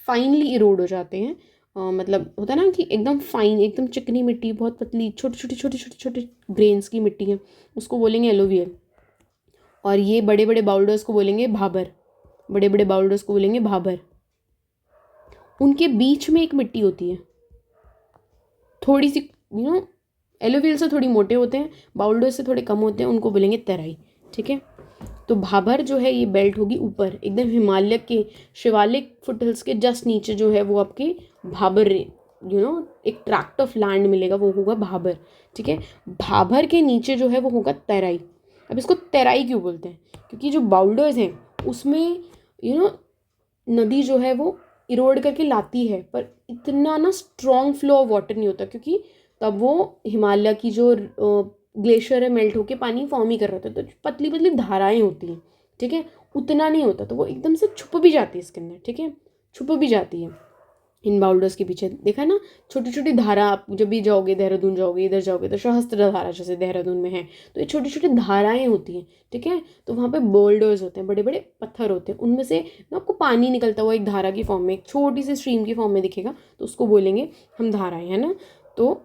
फाइनली इरोड हो जाते हैं, मतलब होता है ना कि एकदम फाइन, एकदम चिकनी मिट्टी, बहुत पतली, छोटी छोटी छोटी छोटी छोटी ग्रेन्स की मिट्टी है, उसको बोलेंगे एलोवियल। और ये बड़े बड़े बाउल्डर्स को बोलेंगे भाबर, बड़े बड़े बाउल्डर्स को बोलेंगे भाबर। उनके बीच में एक मिट्टी होती है, थोड़ी सी एलोवियल से थोड़ी मोटे होते हैं, बाउल्डर्स से थोड़े कम होते हैं, उनको बोलेंगे तराई, ठीक है। तो भाबर जो है ये बेल्ट होगी ऊपर एकदम हिमालय के शिवालिक फुटहिल्स के जस्ट नीचे जो है वो आपकी भाबर, एक ट्रैक्ट ऑफ लैंड मिलेगा, वो होगा भाबर, ठीक है। भाबर के नीचे जो है वो होगा तराई। अब इसको तराई क्यों बोलते हैं, क्योंकि जो बाउल्डर्स हैं उसमें नदी जो है वो इरोड करके लाती है, पर इतना ना स्ट्रॉन्ग फ्लो ऑफ वाटर नहीं होता, क्योंकि तब वो हिमालय की जो ग्लेशियर है मेल्ट होके पानी फॉर्म ही कर रहा था, तो पतली पतली धाराएं होती हैं, ठीक है, उतना नहीं होता, तो वो एकदम से छुप भी जाती है इसके अंदर, ठीक है, छुप भी जाती है इन बाउल्डर्स के पीछे। देखा ना, छोटी छोटी धारा, आप जब भी जाओगे देहरादून जाओगे, इधर जाओगे तो सहस्त्र धारा जैसे देहरादून में है, तो ये छोटी छोटी धाराएं होती हैं, ठीक है। तो वहाँ पे बोल्डर्स होते हैं, बड़े बड़े पत्थर होते हैं, उनमें से आपको पानी निकलता हुआ एक धारा की फॉर्म में, एक छोटी सी स्ट्रीम की फॉर्म में दिखेगा, तो उसको बोलेंगे हम धाराएं, है ना। तो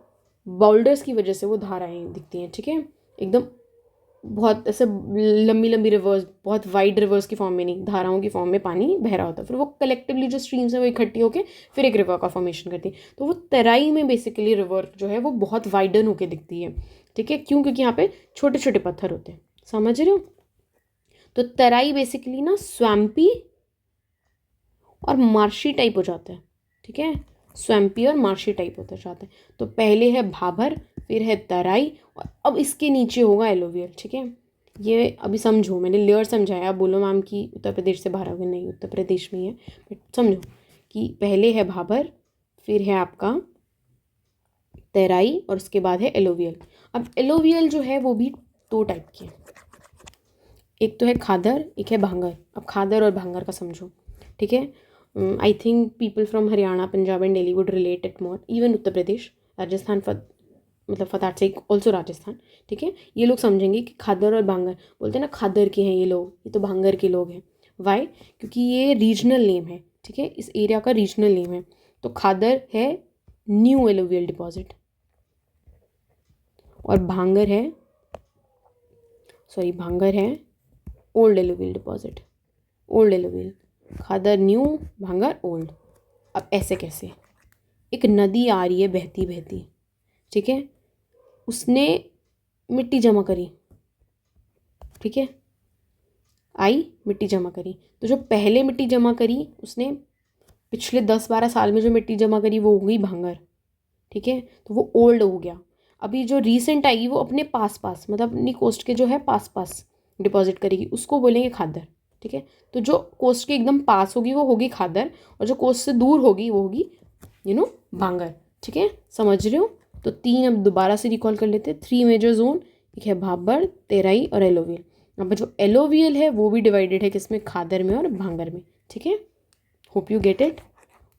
बाउल्डर्स की वजह से वो धाराएं दिखती हैं, ठीक है, एकदम बहुत ऐसे लंबी लंबी रिवर्स, बहुत वाइड रिवर्स की फॉर्म में नहीं, धाराओं की फॉर्म में पानी बह रहा होता है, फिर वो कलेक्टिवली जो स्ट्रीम्स है वो इकट्ठी होकर फिर एक रिवर का फॉर्मेशन करती है। तो वो तराई में बेसिकली रिवर जो है वो बहुत वाइडन होकर दिखती है, ठीक है, क्यों, क्योंकि यहाँ पे छोटे छोटे पत्थर होते हैं, समझ रहे हो। तो तराई बेसिकली ना स्वैम्पी और मार्शी टाइप हो जाता है, ठीक है, स्वैम्पी और मार्शी टाइप होता जाता है। तो पहले है भाबर, फिर है तराई, और अब इसके नीचे होगा एलोवियल, ठीक है। ये अभी समझो, मैंने लेयर समझाया, आप बोलो मैम कि उत्तर प्रदेश से बाहर आ गए, नहीं उत्तर प्रदेश में ही है, बट समझो कि पहले है भाबर, फिर है आपका तराई, और उसके बाद है एलोवियल। अब एलोवियल जो है वो भी 2 टाइप की है, एक तो है खादर, एक है भांगर। अब खादर और भांगर का समझो, ठीक है। I think people from Haryana, Punjab and Delhi would relate it more, even Uttar Pradesh, Rajasthan, मतलब for that sake also Rajasthan, ठीक है। ये लोग समझेंगे कि खादर और भांगर, बोलते हैं ना खादर के हैं ये लोग, ये तो भांगर के लोग हैं, वाई, क्योंकि ये रीजनल नेम है, ठीक है, इस एरिया का रीजनल नेम है। तो खादर है न्यू एलोवियल डिपॉजिट, और भांगर है, सॉरी भांगर है old alluvial deposit, old alluvial, khadar new, bhangar old. अब ऐसे कैसे, एक नदी आ रही है बहती बहती, ठीक है, उसने मिट्टी जमा करी, ठीक है, आई मिट्टी जमा करी, तो जो पहले मिट्टी जमा करी उसने पिछले 10-12 साल में जो मिट्टी जमा करी वो हो गई भांगर, ठीक है, तो वो ओल्ड हो गया। अभी जो रीसेंट आएगी वो अपने पास पास, मतलब अपनी कोस्ट के जो है पास पास डिपॉजिट करेगी, उसको बोलेंगे खादर, ठीक है। तो जो कोस्ट के एकदम पास होगी वो होगी खादर, और जो कोस्ट से दूर होगी वो होगी भांगर, ठीक है, समझ रहे हो। तो 3 अब दोबारा से रिकॉल कर लेते हैं। 3 मेजर जोन, एक है भाबर, तेराई और एलोवियल। अब जो एलोवियल है वो भी डिवाइडेड है किसमें, खादर में और भांगर में, ठीक है। Hope you get it.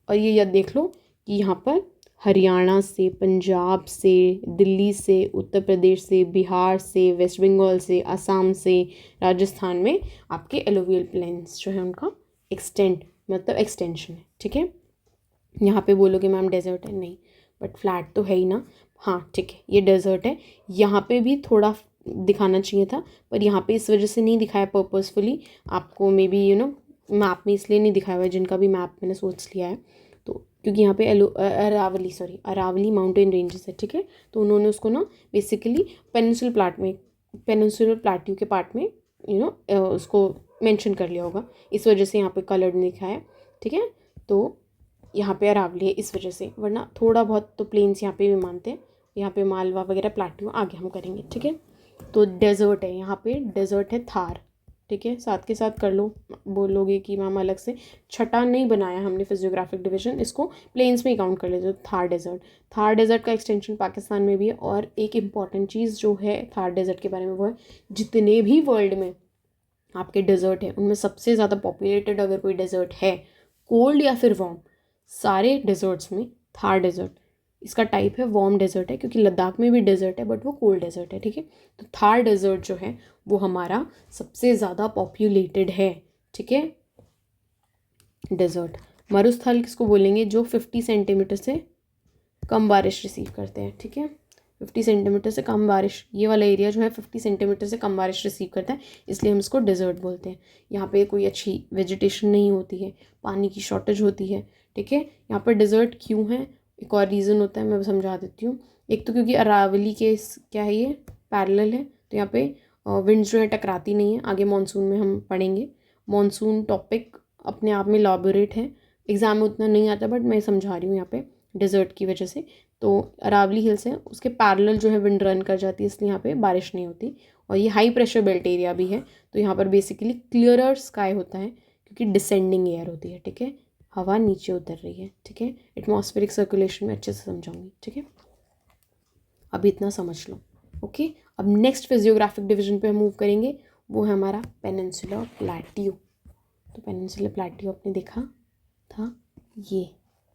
और ये याद देख लो कि यहाँ पर हरियाणा से, पंजाब से, दिल्ली से, उत्तर प्रदेश से, बिहार से, वेस्ट बंगाल से, असम से, राजस्थान में आपके एलोवियल प्लेन्स जो है उनका एक्सटेंट मतलब एक्सटेंशन है, ठीक है। यहाँ पे बोलोगे मैम डेजर्ट है, नहीं, बट फ्लैट तो है ही ना। हाँ ठीक है, ये डेजर्ट है। यहाँ पे भी थोड़ा दिखाना चाहिए था, पर यहाँ पे इस वजह से नहीं दिखाया पर्पसफुली आपको, मे बी मैप में इसलिए नहीं दिखाया हुआ है, जिनका भी मैप मैंने सोच लिया है, तो क्योंकि यहाँ पे अरावली माउंटेन रेंजेस है, ठीक है। तो उन्होंने उसको ना बेसिकली पेनिनसुलर प्लाट्यू के पार्ट में उसको मेंशन कर लिया होगा, इस वजह से यहाँ पे कलर्ड नहीं दिखाया है, ठीक है। तो यहाँ पे अरावली है इस वजह से, वरना थोड़ा बहुत तो प्लेन्स यहाँ पे भी मानते हैं। यहाँ पे मालवा वगैरह प्लाट्यू आगे हम करेंगे, ठीक है। तो डेजर्ट है, यहाँ पे डेजर्ट है थार, ठीक है, साथ के साथ कर लो। बोलोगे कि मैम अलग से छठा नहीं बनाया हमने फिजियोग्राफिक डिवीजन, इसको प्लेन्स में ही काउंट कर लेते। थार डेजर्ट, थार डेजर्ट का एक्सटेंशन पाकिस्तान में भी है। और एक इम्पॉर्टेंट चीज़ जो है थार डेजर्ट के बारे में वो है, जितने भी वर्ल्ड में आपके डेजर्ट है उनमें सबसे ज़्यादा पॉपुलेटेड अगर कोई डेजर्ट है, कोल्ड या फिर वार्म, सारे डेजर्ट्स में थार डेजर्ट इसका टाइप है वार्म डेजर्ट है, क्योंकि लद्दाख में भी डेजर्ट है बट वो कोल्ड डेजर्ट है, ठीक है। तो थार डेजर्ट जो है वो हमारा सबसे ज़्यादा पॉपुलेटेड है, ठीक है, डेजर्ट। मरुस्थल किसको बोलेंगे, जो 50 सेंटीमीटर से कम बारिश रिसीव करते हैं, ठीक है। 50 सेंटीमीटर से कम बारिश, ये वाला एरिया जो है 50 सेंटीमीटर से कम बारिश रिसीव करता है, इसलिए हम इसको डेजर्ट बोलते हैं। यहाँ पे कोई अच्छी वेजिटेशन नहीं होती है, पानी की शॉर्टेज होती है, ठीक है। यहाँ पर डेजर्ट क्यों है, एक और रीज़न होता है, मैं समझा देती हूँ। एक तो क्योंकि अरावली के क्या है, ये पैरेलल है, तो यहाँ पे विंड्स जो है टकराती नहीं है। आगे मानसून में हम पढ़ेंगे, मानसून टॉपिक अपने आप में लॉबोरेट है, एग्जाम में उतना नहीं आता, बट मैं समझा रही हूँ यहाँ पे डेजर्ट की वजह से। तो अरावली हिल्स है, उसके पैरेलल जो है विंड रन कर जाती है, इसलिए यहाँ पे बारिश नहीं होती। और ये हाई प्रेशर बेल्ट एरिया भी है, तो यहाँ पर बेसिकली क्लियरर स्काई होता है, क्योंकि डिसेंडिंग एयर होती है, ठीक है, हवा नीचे उतर रही है, ठीक है। एटमॉस्फेरिक सर्कुलेशन में अच्छे से समझाऊंगी, ठीक है। अभी इतना समझ लो, ओके। अब नेक्स्ट फिजियोग्राफिक डिवीजन पे हम मूव करेंगे, वो है हमारा पेनिनसुलर प्लेट्यू। तो पेनिनसुलर प्लेट्यू आपने देखा था, ये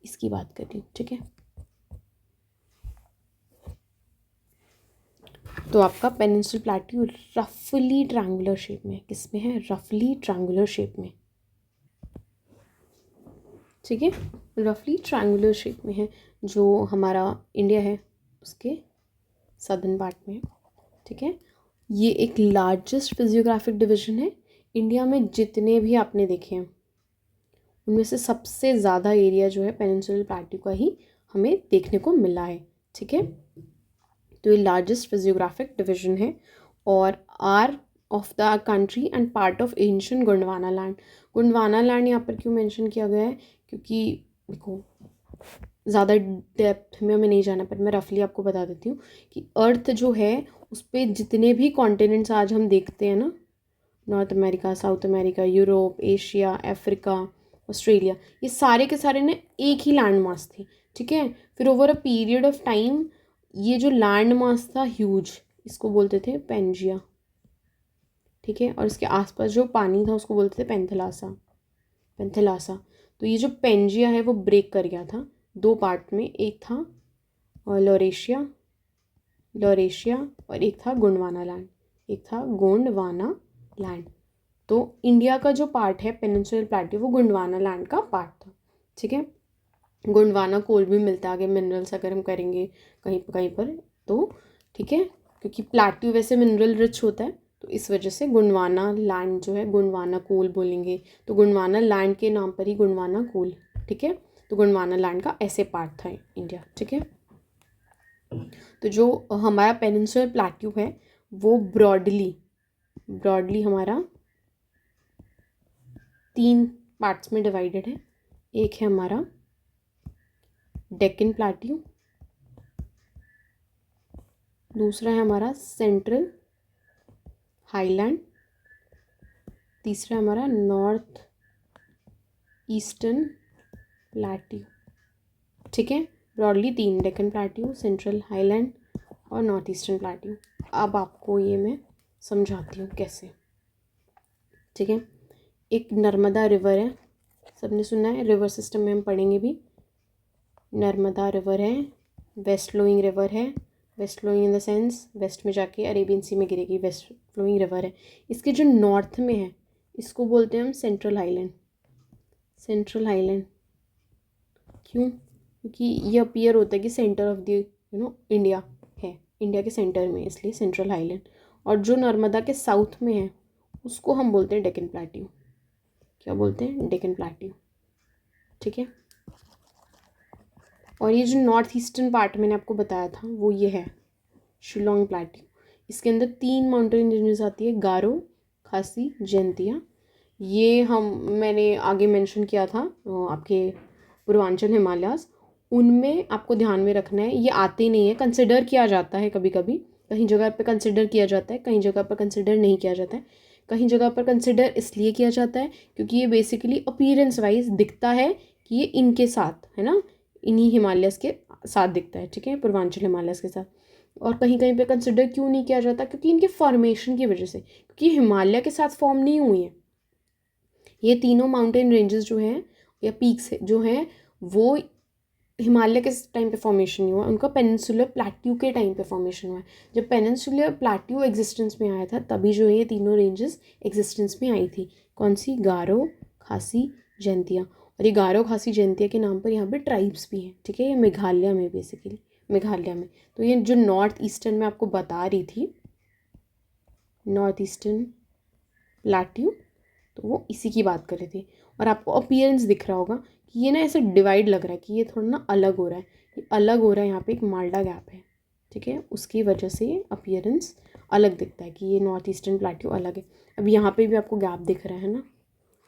इसकी बात कर रही हूँ, ठीक है। तो आपका पेनिनसुलर प्लेट्यू रफली ट्रायंगुलर शेप में, किस में है, रफली ट्रायंगुलर शेप में, ठीक है, रफली ट्रायंगुलर शेप में है। जो हमारा इंडिया है उसके सदर्न पार्ट में है, ठीक है। ये एक लार्जेस्ट फिजियोग्राफिक डिवीजन है। इंडिया में जितने भी आपने देखे हैं उनमें से सबसे ज़्यादा एरिया जो है पेनिनसुलर प्लेट्यू का ही हमें देखने को मिला है, ठीक है। तो ये लार्जेस्ट फिजियोग्राफिक डिवीजन है और are of the country and part of ancient Gondwana land. Gondwana land यहाँ पर क्यों मेंशन किया गया है, क्योंकि देखो ज़्यादा डेप्थ में हमें नहीं जाना, पर मैं रफली आपको बता देती हूँ कि अर्थ जो है उस पर जितने भी कॉन्टिनेंट्स आज हम देखते हैं ना, north America, south America, Europe, Asia, Africa, Australia, ये सारे के सारे ना एक ही लैंड मास थे, ठीक है। फिर over a period of time ये जो लैंड मास था ह्यूज, इसको बोलते थे पेंजिया, ठीक है। और इसके आसपास जो पानी था उसको बोलते थे पेंथेलासा। तो ये जो पेंजिया है वो ब्रेक कर गया था दो पार्ट में, एक था लॉरेशिया और एक था गोंडवाना लैंड। तो इंडिया का जो पार्ट है पेनिनसुलर प्लेट्यू वो गोंडवाना लैंड का पार्ट था, ठीक है। गोंडवाना कोल भी मिलता है आगे, मिनरल्स अगर हम करेंगे कहीं पर तो, ठीक है। क्योंकि प्लेट्यू वैसे मिनरल रिच होता है, तो इस वजह से गोंडवाना लैंड जो है, गोंडवाना कोल बोलेंगे, तो गोंडवाना लैंड के नाम पर ही गोंडवाना कोल, ठीक है। तो गोंडवाना लैंड का ऐसे पार्ट था इंडिया, ठीक है। तो जो हमारा पेनिनसुलर प्लेट्यू है वो ब्रॉडली हमारा 3 पार्ट्स में डिवाइडेड है। एक है हमारा डेक्कन प्लेट्यू, दूसरा है हमारा सेंट्रल हाईलैंड, तीसरा है हमारा नॉर्थ ईस्टर्न प्लेट्यू, ठीक है। Broadly 3, Deccan plateau, central highland और नॉर्थ ईस्टर्न प्लेट्यू। अब आपको ये मैं समझाती हूँ कैसे, ठीक है। एक नर्मदा रिवर है, सबने सुना है, रिवर सिस्टम में हम पढ़ेंगे भी। नर्मदा रिवर है, वेस्ट फ्लोइंग रिवर है, west flowing in the sense west में जाके अरेबियन सी में गिरेगी, वेस्ट फ्लोइंग रिवर है। इसके जो नॉर्थ में है इसको बोलते हैं हम सेंट्रल हाईलैंड। सेंट्रल हाईलैंड क्यों? क्योंकि ये अपीयर होता है कि सेंटर ऑफ द इंडिया है, इंडिया के सेंटर में, इसलिए सेंट्रल हाईलैंड। और जो नर्मदा के साउथ में है उसको हम बोलते हैं डेक्कन प्लेट्यू। क्या बोलते हैं? डेक्कन प्लेट्यू, ठीक है। और ये जो नॉर्थ ईस्टर्न पार्ट मैंने आपको बताया था वो ये है शिलोंग प्लेट्यू। इसके अंदर 3 माउंटेन रेंजेस आती है, गारो, खासी, जैंतिया। ये मैंने आगे मेंशन किया था आपके पूर्वांचल हिमालयाज, उनमें आपको ध्यान में रखना है। ये आते नहीं है, कंसिडर किया जाता है कभी कभी, कहीं जगह पर कंसिडर किया जाता है, कहीं जगह पर कंसिडर नहीं किया जाता है। कहीं जगह पर कंसिडर इसलिए किया जाता है क्योंकि ये बेसिकली अपीयरेंस वाइज दिखता है कि ये इनके साथ है ना, इन्हीं हिमालयस के साथ दिखता है, ठीक है, पूर्वांचल हिमालयस के साथ। और कहीं कहीं पे कंसिडर क्यों नहीं किया जाता? क्योंकि इनके फॉर्मेशन की वजह से, क्योंकि हिमालय के साथ फॉर्म नहीं हुई है। ये तीनों माउंटेन रेंजेस जो हैं या पीक्स जो हैं वो हिमालय के टाइम पे फॉर्मेशन नहीं हुआ, उनका पेनिनसुलर प्लेट्यू के टाइम पे फॉर्मेशन हुआ है। जब पेनिनसुलर प्लेट्यू एग्जिस्टेंस में आया था तभी जो है ये तीनों रेंजेस एग्जिस्टेंस में आई थी। कौन सी? गारो, खासी, जैंतिया। और ये गारो, खासी, जैंतिया के नाम पर यहाँ पे ट्राइब्स भी हैं, ठीक है। ये मेघालय में, बेसिकली मेघालय में। तो ये जो नॉर्थ ईस्टर्न में आपको बता रही थी, नॉर्थ ईस्टर्न प्लेट्यू, तो वो इसी की बात कर रही थी। और आपको अपीयरेंस दिख रहा होगा कि ये ना ऐसे डिवाइड लग रहा है कि ये थोड़ा ना अलग हो रहा है, ये अलग हो रहा है, यहाँ पे एक माल्डा गैप है, ठीक है। उसकी वजह से ये अपीयरेंस अलग दिखता है कि ये नॉर्थ ईस्टर्न प्लेट्यू अलग है। अब यहाँ पे भी आपको गैप दिख रहा है ना,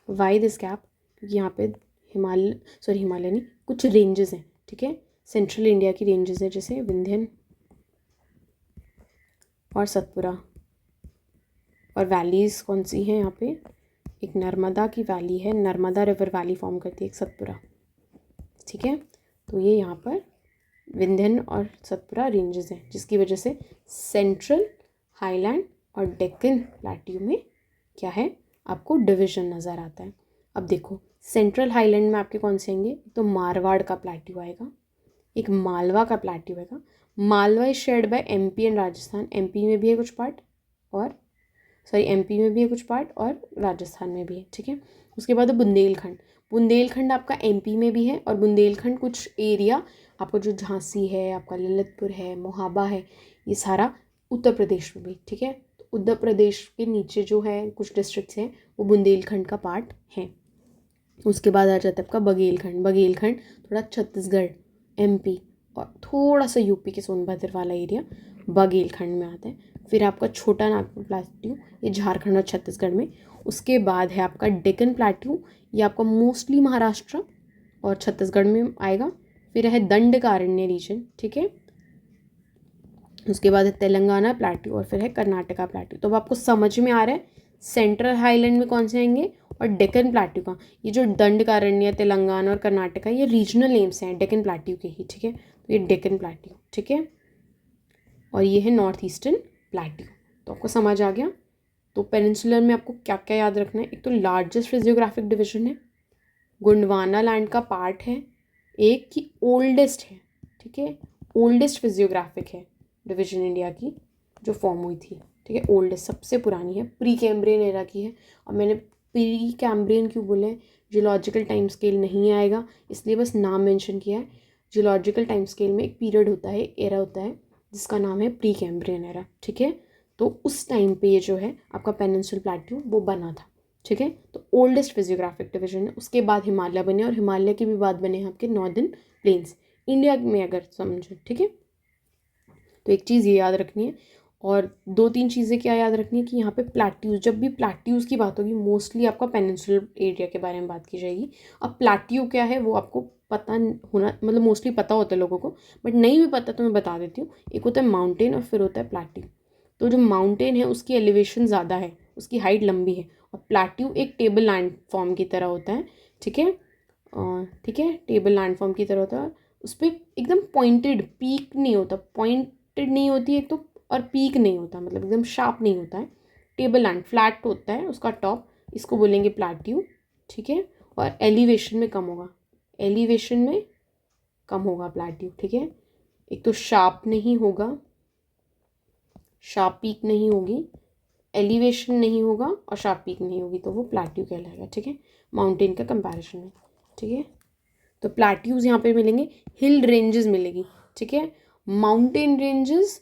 वाई दिस गैप? क्योंकि यहाँ पे हिमालय नहीं, कुछ रेंजेस हैं, ठीक है, सेंट्रल इंडिया की रेंजेस हैं, जैसे विंध्यन और सतपुरा। और वैलीज़ कौन सी हैं यहाँ पे? एक नर्मदा की वैली है, नर्मदा रिवर वैली फॉर्म करती है, एक सतपुरा, ठीक है। तो ये यहाँ पर विंध्यन और सतपुरा रेंजेस हैं, जिसकी वजह से सेंट्रल हाईलैंड और डेक्कन प्लेट्यू में क्या है, आपको डिवीजन नज़र आता है। अब देखो, सेंट्रल हाईलैंड में आपके कौन से आएंगे? तो मारवाड़ का प्लेट्यू आएगा, एक मालवा का प्लेट्यू आएगा। Malwa is shared by MP and Rajasthan, MP में भी है कुछ पार्ट और एमपी में भी है कुछ पार्ट और राजस्थान में भी है, ठीक है। उसके बाद बुंदेलखंड, बुंदेलखंड आपका एमपी में भी है और बुंदेलखंड कुछ एरिया आपका जो झांसी है, आपका ललितपुर है, मोहाबा है, ये सारा उत्तर प्रदेश में भी, ठीक है। तो उत्तर प्रदेश के नीचे जो है कुछ डिस्ट्रिक्ट्स हैं वो बुंदेलखंड का पार्ट है। उसके बाद आ जाता है आपका बघेलखंड, बघेलखंड थोड़ा छत्तीसगढ़, एमपी और थोड़ा सा यूपी के सोनभद्र वाला एरिया बघेलखंड में आता है। फिर आपका छोटा नागपुर प्लेट्यू, ये झारखंड और छत्तीसगढ़ में। उसके बाद है आपका डेक्कन प्लेट्यू, ये आपका मोस्टली महाराष्ट्र और छत्तीसगढ़ में आएगा। फिर है दंडकारण्य रीजन, ठीक है। उसके बाद है तेलंगाना प्लेट्यू और फिर है कर्नाटका प्लेट्यू। तो अब आपको समझ में आ रहा है सेंट्रल हाईलैंड में कौन से आएंगे और डेक्कन प्लेट्यू का। ये जो दंडकारण्य, तेलंगाना और कर्नाटका, ये रीजनल नेम्स हैं डेक्कन प्लेट्यू के ही, ठीक है। तो ये डेक्कन प्लेट्यू, ठीक है। और ये है नॉर्थ ईस्टर्न प्लेट्यू। तो आपको समझ आ गया। तो पेनिनसुलर में आपको क्या क्या याद रखना है? एक तो लार्जेस्ट फिजियोग्राफिक डिवीजन है, गोंडवाना लैंड का पार्ट है, एक की ओल्डेस्ट है, ठीक है, ओल्डेस्ट फिजियोग्राफिक है डिवीजन इंडिया की जो फॉर्म हुई थी, ठीक है, ओल्डेस्ट सबसे पुरानी है, प्री कैम्ब्रियन एरा की है। और मैंने प्री कैम्ब्रियन क्यों बोला है? जियोलॉजिकल टाइम स्केल नहीं आएगा इसलिए बस नाम मेंशन किया है। जियोलॉजिकल टाइम स्केल में एक पीरियड होता है, एरा होता है जिसका नाम है प्री कैम्ब्रियन एरा, ठीक है। तो उस टाइम पे ये जो है आपका पेनिनसुलर प्लेट्यू वो बना था, ठीक है। तो ओल्डेस्ट फिजियोग्राफिक डिवीजन है। उसके बाद हिमालय बने, और हिमालय के भी बाद बने हैं आपके नॉर्दर्न प्लेन्स इंडिया में, अगर समझो, ठीक है। तो एक चीज़ ये याद रखनी है, और 2-3 चीज़ें क्या याद रखनी है कि यहाँ पे प्लेट्यूज, जब भी प्लेट्यूज की बात होगी मोस्टली आपका पेनिनसुलर एरिया के बारे में बात की जाएगी। अब प्लेट्यू क्या है वो आपको पता होना, मतलब मोस्टली पता होता है लोगों को, बट नहीं भी पता तो मैं बता देती हूँ। एक होता है माउंटेन और फिर होता है प्लेट्यू। तो जो माउंटेन है उसकी एलिवेशन ज़्यादा है, उसकी हाइट लंबी है, और प्लेट्यू एक टेबल लैंड फॉर्म की तरह होता है, ठीक है। ठीक है, टेबल लैंड फॉर्म की तरह होता है। उस पर एकदम पॉइंटेड पीक नहीं होता, पॉइंटेड नहीं होती एक तो, और पीक नहीं होता, मतलब एकदम शार्प नहीं होता है। टेबल लैंड फ्लैट होता है उसका टॉप, इसको बोलेंगे प्लेट्यू, ठीक है। और एलिवेशन में कम होगा, एलिवेशन में कम होगा प्लेट्यू, ठीक है। एक तो शार्प नहीं होगा, शार्प पीक नहीं होगी, एलिवेशन नहीं होगा और शार्प पीक नहीं होगी, तो वो प्लेट्यू कहलाएगा, ठीक है, माउंटेन का कंपैरिजन में, ठीक है। तो प्लेट्यूज यहाँ पे मिलेंगे, हिल रेंजेस मिलेगी, ठीक है। माउंटेन रेंजेस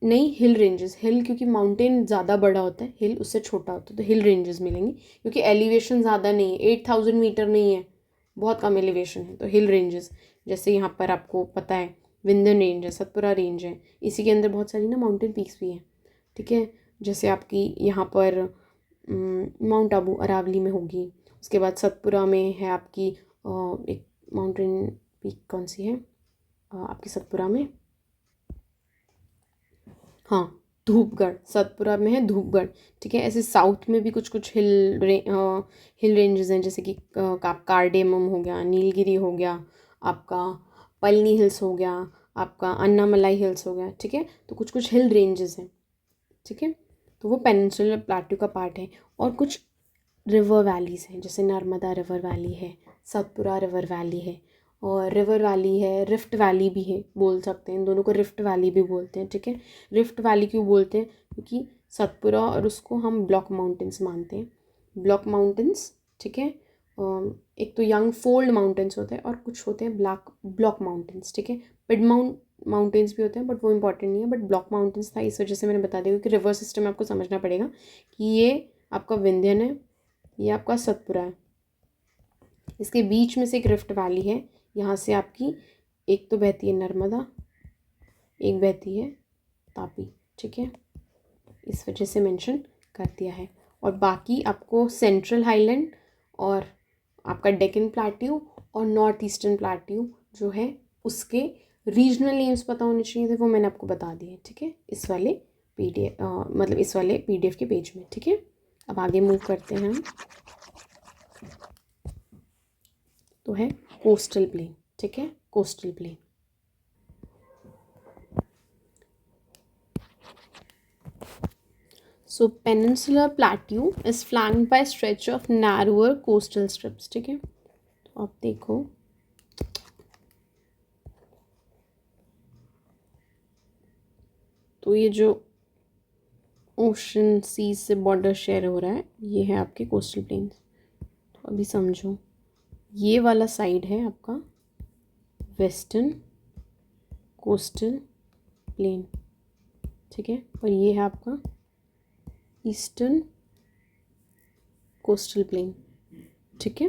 नहीं, हिल रेंजेस, हिल क्योंकि माउंटेन ज़्यादा बड़ा होता है, हिल उससे छोटा होता है, तो हिल रेंजेस मिलेंगी, क्योंकि एलिवेशन ज़्यादा नहीं है, 8000 मीटर नहीं है, बहुत कम एलिवेशन है। तो हिल रेंजेस, जैसे यहाँ पर आपको पता है विंध्यन रेंज है, सतपुरा रेंज है, इसी के अंदर बहुत सारी ना माउंटेन पीक्स भी हैं, ठीक है। जैसे आपकी यहाँ पर माउंट आबू अरावली में होगी, उसके बाद सतपुरा में है आपकी एक माउंटेन पीक, कौन सी है आपकी सतपुरा में, हाँ धूपगढ़, सतपुरा में है धूपगढ़, ठीक है। ऐसे साउथ में भी कुछ कुछ हिल रेंजेस हैं, जैसे कि कार्डेमम हो गया, नीलगिरी हो गया, आपका पलनी हिल्स हो गया, आपका अन्नामलाई हिल्स हो गया, ठीक है। तो कुछ कुछ हिल रेंजेस हैं, ठीक है। तो वो पेनिनसुलर प्लेट्यू का पार्ट है। और कुछ रिवर वैलीज हैं, जैसे नर्मदा रिवर वैली है, सतपुरा रिवर वैली है, और रिवर वैली है, रिफ्ट वैली भी है, बोल सकते हैं इन दोनों को रिफ्ट वैली भी बोलते हैं, ठीक है। रिफ्ट वैली क्यों बोलते हैं, क्योंकि सतपुरा और उसको हम ब्लॉक माउंटेन्स मानते हैं, ब्लॉक माउंटेन्स, ठीक है। एक तो यंग फोल्ड माउंटेन्स होते हैं और कुछ होते हैं ब्लॉक माउंटेन्स, ठीक है। पिड माउंटेन्स भी होते हैं बट वो इंपॉर्टेंट नहीं है, बट ब्लॉक माउंटेन्स था इस वजह से मैंने बता दिया, क्योंकि रिवर सिस्टम आपको समझना पड़ेगा कि ये आपका विंध्यन है, ये आपका सतपुरा है, इसके बीच में से एक रिफ्ट वैली है, यहाँ से आपकी एक तो बहती है नर्मदा, एक बहती है तापी, ठीक है, इस वजह से मेंशन कर दिया है। और बाकी आपको सेंट्रल हाईलैंड और आपका डेक्कन प्लेट्यू और नॉर्थ ईस्टर्न प्लेट्यू जो है उसके रीजनल नेम्स पता होने चाहिए थे, वो मैंने आपको बता दिए, ठीक है, इस वाले PDF मतलब इस वाले PDF के पेज में, ठीक है। अब आगे मूव करते हैं हम, तो है कोस्टल प्लेन, ठीक है, coastal plain. So peninsular plateau is flanked by stretch of narrower coastal strips, ठीक है। तो आप देखो, तो ये जो ओशन सी से बॉर्डर शेयर हो रहा है, ये है आपके कोस्टल प्लेन्स। तो अभी समझो, ये वाला साइड है आपका वेस्टर्न कोस्टल प्लेन, ठीक है, और ये है आपका ईस्टर्न कोस्टल प्लेन, ठीक है।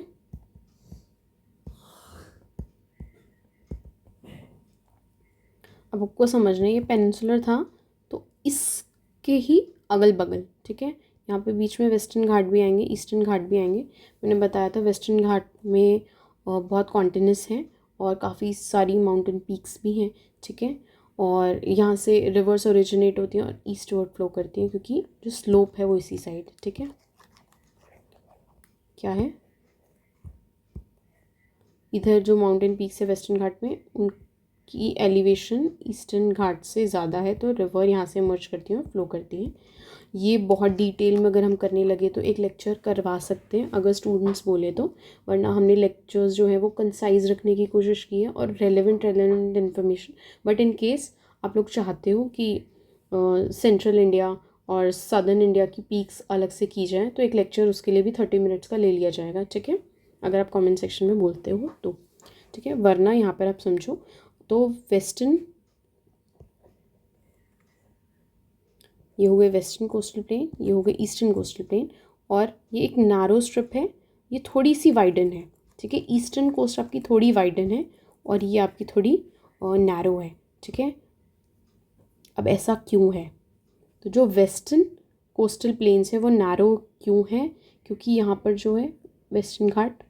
अब आपको समझना है ये पेनिनसुलर था तो इसके ही अगल बगल, ठीक है, यहाँ पे बीच में वेस्टर्न घाट भी आएंगे, ईस्टर्न घाट भी आएंगे। मैंने बताया था वेस्टर्न घाट में बहुत कॉन्टिन्यूस हैं और काफ़ी सारी माउंटेन पीक्स भी हैं, ठीक है। और यहाँ से रिवर्स ओरिजिनेट होती हैं और ईस्टवर्ड फ्लो करती हैं, क्योंकि जो स्लोप है वो इसी साइड, ठीक है। क्या है, इधर जो माउंटेन पीक्स है वेस्टर्न घाट में उनकी एलिवेशन ईस्टर्न घाट से ज़्यादा है, तो रिवर यहाँ से मर्ज करती हैं और फ्लो करती हैं। ये बहुत डिटेल में अगर हम करने लगे तो एक लेक्चर करवा सकते हैं अगर स्टूडेंट्स बोले तो, वरना हमने लेक्चर्स जो है वो कंसाइज रखने की कोशिश की है और relevant information. But in case आप लोग चाहते हो कि सेंट्रल इंडिया और सदर्न इंडिया की पीक्स अलग से की जाए तो एक लेक्चर उसके लिए भी 30 मिनट्स का ले लिया जाएगा, ठीक है, अगर आप कमेंट सेक्शन में बोलते हो तो, ठीक है। वरना यहाँ पर आप समझो तो वेस्टर्न ये हो गए वेस्टर्न कोस्टल प्लेन, ये हो गए ईस्टर्न कोस्टल प्लेन, और ये एक नैरो स्ट्रिप है, ये थोड़ी सी वाइडन है, ठीक है। ईस्टर्न कोस्ट आपकी थोड़ी वाइडन है और ये आपकी थोड़ी नैरो है, ठीक है। अब ऐसा क्यों है? तो जो वेस्टर्न कोस्टल प्लेन्स है वो नैरो क्यों है? क्योंकि यहाँ पर जो है वेस्टर्न घाट,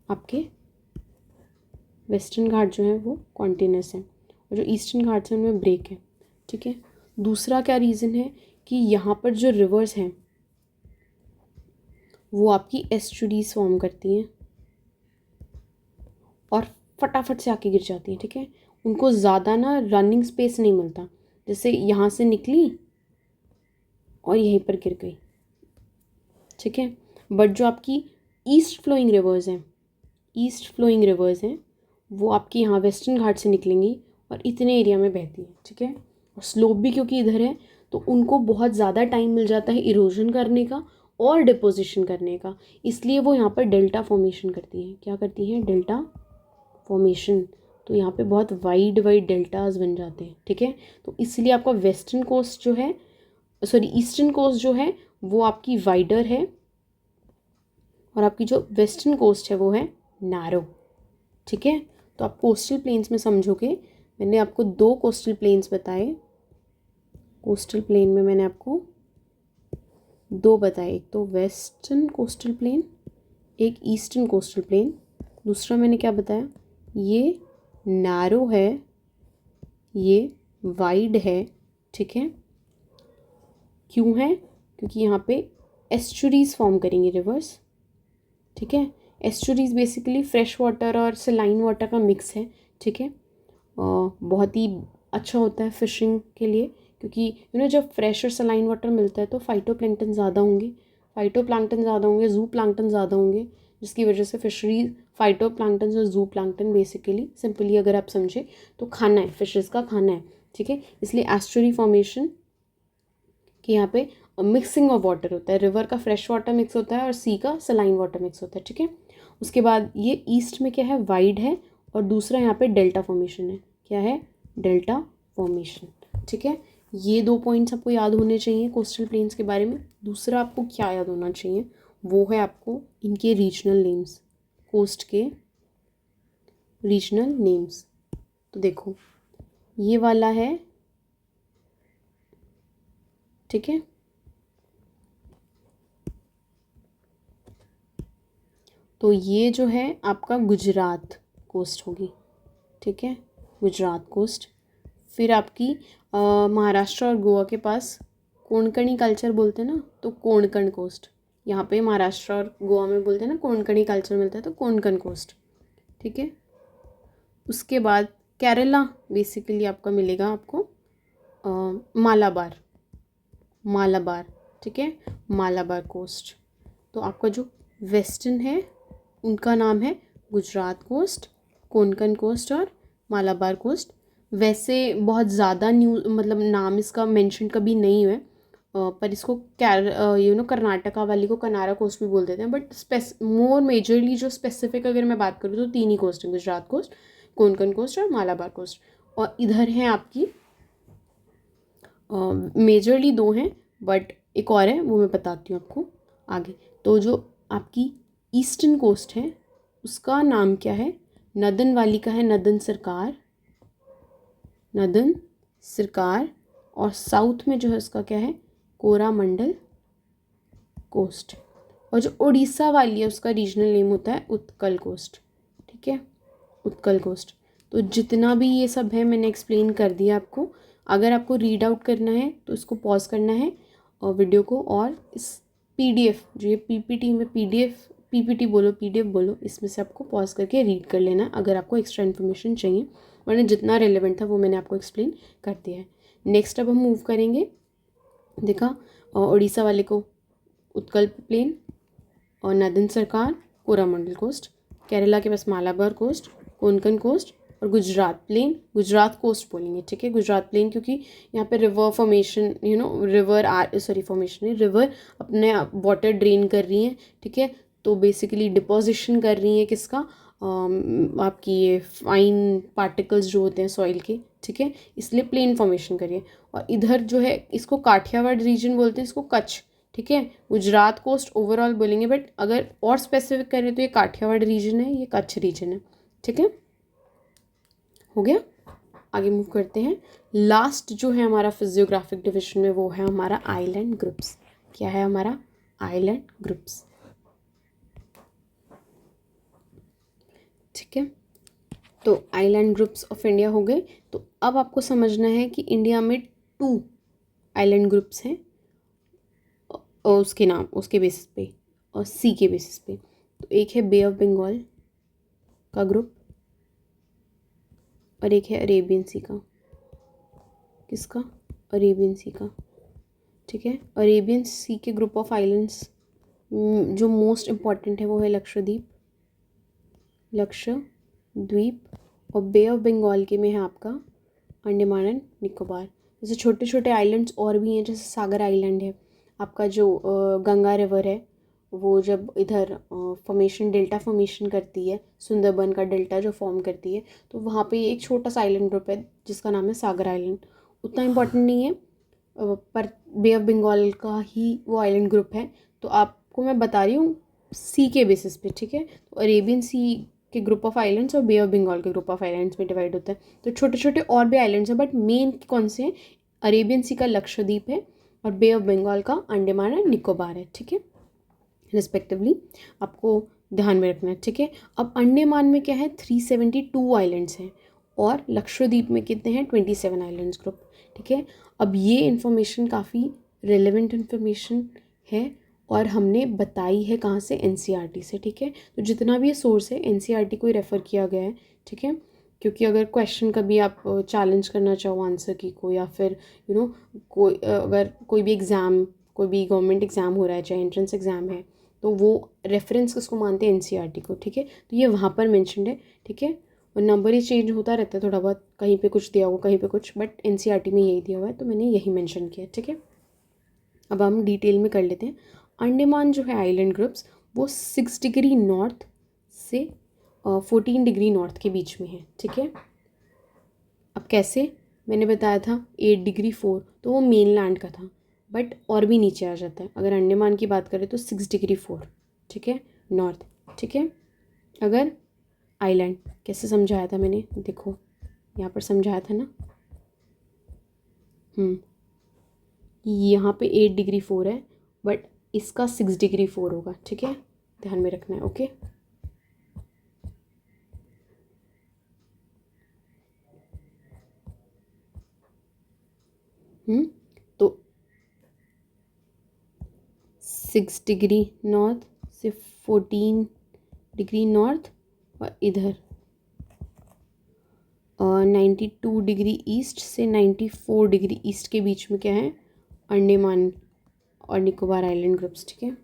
आपके वेस्टर्न घाट जो है वो कॉन्टिन्यूस है और जो ईस्टर्न घाट्स हैं उनमें ब्रेक है, ठीक है। दूसरा क्या रीज़न है कि यहाँ पर जो रिवर्स हैं वो आपकी एस्चुरीज फॉर्म करती हैं और फटाफट से आके गिर जाती हैं, ठीक है। उनको ज़्यादा ना रनिंग स्पेस नहीं मिलता, जैसे यहाँ से निकली और यहीं पर गिर गई, ठीक है। बट जो आपकी ईस्ट फ्लोइंग रिवर्स हैं वो आपकी यहाँ वेस्टर्न घाट से निकलेंगी और इतने एरिया में बहती है, ठीक है। और स्लोप भी क्योंकि इधर है तो उनको बहुत ज़्यादा टाइम मिल जाता है इरोजन करने का और डिपोजिशन करने का, इसलिए वो यहाँ पर डेल्टा फॉर्मेशन करती हैं। क्या करती हैं? Delta formation. तो यहाँ पे बहुत वाइड डेल्टाज बन जाते हैं, ठीक है। तो इसलिए आपका वेस्टर्न कोस्ट जो है, सॉरी ईस्टर्न कोस्ट जो है वो आपकी वाइडर है और आपकी जो वेस्टर्न कोस्ट है वो है नैरो, ठीक है। तो आप कोस्टल प्लेन्स में समझोगे, मैंने आपको 2 कोस्टल प्लेन्स बताए, कोस्टल प्लेन में मैंने आपको 2 बताए, एक तो वेस्टर्न कोस्टल प्लेन, एक ईस्टर्न कोस्टल प्लेन। दूसरा मैंने क्या बताया? ये नैरो है, ये वाइड है, ठीक है। क्यों है? क्योंकि यहाँ पे एस्चुरीज फॉर्म करेंगे रिवर्स, ठीक है। एस्चुरीज बेसिकली फ्रेश वाटर और सलाइन वाटर का मिक्स है, ठीक है। बहुत ही अच्छा होता है फिशिंग के लिए, क्योंकि जब फ्रेश और सलाइन वाटर मिलता है तो फाइटोप्लैंक्टन ज़्यादा होंगे, जू प्लैंक्टन ज़्यादा होंगे, जिसकी वजह से फिशरीज, फाइटोप्लैंक्टन और जू प्लैंक्टन बेसिकली सिंपली अगर आप समझे तो खाना है, फिशेस का खाना है, ठीक है। इसलिए एस्चुरी फॉर्मेशन कि यहाँ पे मिक्सिंग ऑफ वाटर होता है, रिवर का फ्रेश वाटर मिक्स होता है और सी का सलाइन वाटर मिक्स होता है, ठीक है। उसके बाद ये ईस्ट में क्या है? वाइड है, और दूसरा यहाँ पे डेल्टा फॉर्मेशन है। क्या है? डेल्टा फॉर्मेशन, ठीक है। ये 2 पॉइंट्स आपको याद होने चाहिए कोस्टल प्लेन्स के बारे में। दूसरा आपको क्या याद होना चाहिए, वो है आपको इनके रीजनल नेम्स, कोस्ट के रीजनल नेम्स। तो देखो ये वाला है, ठीक है। तो ये जो है आपका गुजरात कोस्ट होगी, ठीक है, गुजरात कोस्ट। फिर आपकी महाराष्ट्र और गोवा के पास कोंकणी कल्चर बोलते हैं ना, तो कोंकण कोस्ट। यहाँ पे महाराष्ट्र और गोवा में बोलते हैं ना कोंकणी कल्चर मिलता है, तो कोंकण कोस्ट, ठीक है। उसके बाद केरला बेसिकली आपका मिलेगा आपको मालाबार, ठीक है, मालाबार कोस्ट। तो आपका जो वेस्टर्न है उनका नाम है गुजरात कोस्ट, कोंकण कोस्ट और मालाबार कोस्ट। वैसे बहुत ज़्यादा मतलब नाम इसका मेंशन कभी नहीं हुआ, पर इसको कर्नाटका वाली को कनारा कोस्ट भी बोल देते हैं, बट मोर मेजरली जो स्पेसिफिक अगर मैं बात करूँ तो 3 ही कोस्ट हैं, गुजरात कोस्ट, कोंकण कोस्ट और मालाबार कोस्ट। और इधर हैं आपकी मेजरली 2 हैं, बट एक और है वो मैं बताती हूँ आपको आगे। तो जो आपकी ईस्टर्न कोस्ट है उसका नाम क्या है? नदन वाली का है नदन सरकार, और साउथ में जो है उसका क्या है? कोरामंडल कोस्ट। और जो उड़ीसा वाली है उसका रीजनल नेम होता है उत्कल कोस्ट, ठीक है, उत्कल कोस्ट। तो जितना भी ये सब है मैंने एक्सप्लेन कर दिया आपको। अगर आपको रीड आउट करना है तो इसको पॉज करना है वीडियो को, और इस पीडीएफ जो ये पीपीटी में पीपीटी बोलो पीडीएफ बोलो, इसमें से आपको पॉज करके रीड कर लेना अगर आपको एक्स्ट्रा इन्फॉर्मेशन चाहिए, वरना जितना रेलेवेंट था वो मैंने आपको एक्सप्लेन कर दिया है। नेक्स्ट अब हम मूव करेंगे, देखा उड़ीसा वाले को उत्कल प्लेन और नदन सरकार कोरामंडल कोस्ट, केरला के पास मालाबार कोस्ट, कोंकण कोस्ट, और गुजरात प्लेन, गुजरात कोस्ट बोलेंगे, ठीक है, गुजरात प्लेन, क्योंकि यहाँ पे रिवर फॉर्मेशन रिवर अपने वाटर ड्रेन कर रही हैं, ठीक है। तो बेसिकली डिपोजिशन कर रही हैं किसका? आपकी ये फाइन पार्टिकल्स जो होते हैं सॉइल के, ठीक है, इसलिए प्लेन फॉर्मेशन करिए। और इधर जो है इसको काठियावाड़ रीजन बोलते हैं, इसको कच्छ, ठीक है, गुजरात कोस्ट ओवरऑल बोलेंगे, बट अगर और स्पेसिफिक करें तो ये काठियावाड़ रीजन है, ये कच्छ रीजन है, ठीक है, हो गया। आगे मूव करते हैं। लास्ट जो है हमारा फिजियोग्राफिक डिविजन में वो है हमारा आइलैंड ग्रुप्स। क्या है हमारा? आइलैंड ग्रुप्स, ठीक है। तो आइलैंड ग्रुप्स ऑफ इंडिया हो गए। तो अब आपको समझना है कि इंडिया में 2 आइलैंड ग्रुप्स हैं और उसके नाम उसके बेसिस पे और सी के बेसिस पे। तो एक है बे ऑफ बंगाल का ग्रुप और एक है अरेबियन सी का। किसका? अरेबियन सी का, ठीक है। अरेबियन सी के ग्रुप ऑफ आइलैंड्स जो मोस्ट इम्पॉर्टेंट है वो है लक्षद्वीप, और बे ऑफ बंगाल के में है आपका अंडमान एंड निकोबार। जैसे छोटे छोटे आइलैंड्स और भी हैं, जैसे सागर आइलैंड है आपका, जो गंगा रिवर है वो जब इधर फॉर्मेशन डेल्टा फॉर्मेशन करती है, सुंदरबन का डेल्टा जो फॉर्म करती है, तो वहाँ पे एक छोटा सा आइलैंड ग्रुप है जिसका नाम है सागर आइलैंड। उतना इम्पोर्टेंट नहीं है पर बे ऑफ बंगाल का ही वो आइलैंड ग्रुप है। तो आपको मैं बता रही हूँ सी के बेसिस पे, ठीक है। तो अरेबियन सी के ग्रुप ऑफ आइलैंड्स और बे ऑफ बंगाल के ग्रुप ऑफ आइलैंड्स में डिवाइड होता है। तो छोटे छोटे और भी आइलैंड्स हैं, बट मेन कौन से हैं? अरेबियन सी का लक्षद्वीप है और बे ऑफ बंगाल का अंडमान एंड निकोबार है, ठीक है, रिस्पेक्टिवली आपको ध्यान में रखना है, ठीक है। अब अंडमान में क्या है? 372 आइलैंड्स हैं और लक्षद्वीप में कितने हैं? 27 आइलैंड्स ग्रुप, ठीक है। अब ये इन्फॉर्मेशन काफ़ी रेलेवेंट इन्फॉर्मेशन है और हमने बताई है कहाँ से? एनसीईआरटी से, ठीक है। तो जितना भी ये सोर्स है एनसीईआरटी को ही रेफ़र किया गया है, ठीक है, क्योंकि अगर क्वेश्चन कभी आप चैलेंज करना चाहो आंसर की को, या फिर कोई अगर कोई भी एग्ज़ाम, कोई भी गवर्नमेंट एग्ज़ाम हो रहा है, चाहे एंट्रेंस एग्ज़ाम है, तो वो रेफरेंस किसको मानते हैं? एनसीईआरटी को, ठीक है। तो ये वहाँ पर मेंशन्ड है, ठीक है। और नंबर ही चेंज होता रहता है थोड़ा बहुत, कहीं पे कुछ दिया होगा कहीं पे कुछ, बट एनसीईआरटी में यही दिया हुआ है, तो मैंने यही मेंशन किया, ठीक है। अब हम डिटेल में कर लेते हैं। अंडमान जो है आइलैंड ग्रुप्स वो 6 डिग्री नॉर्थ से 14 डिग्री नॉर्थ के बीच में है, ठीक है। अब कैसे? मैंने बताया था 8 डिग्री 4, तो वो मेन लैंड का था, बट और भी नीचे आ जाता है। अगर अंडमान की बात करें तो 6 डिग्री 4, ठीक है, नॉर्थ, ठीक है। अगर आइलैंड कैसे समझाया था मैंने? देखो यहाँ पर समझाया था ना, यहाँ पे 8 डिग्री 4 है, बट इसका 6 डिग्री 4 होगा, ठीक है, ध्यान में रखना है, ओके। तो 6 डिग्री नॉर्थ से 14 डिग्री नॉर्थ और इधर 92 डिग्री ईस्ट से 94 डिग्री ईस्ट के बीच में क्या है? अंडमान और निकोबार आइलैंड ग्रुप्स, ठीक है,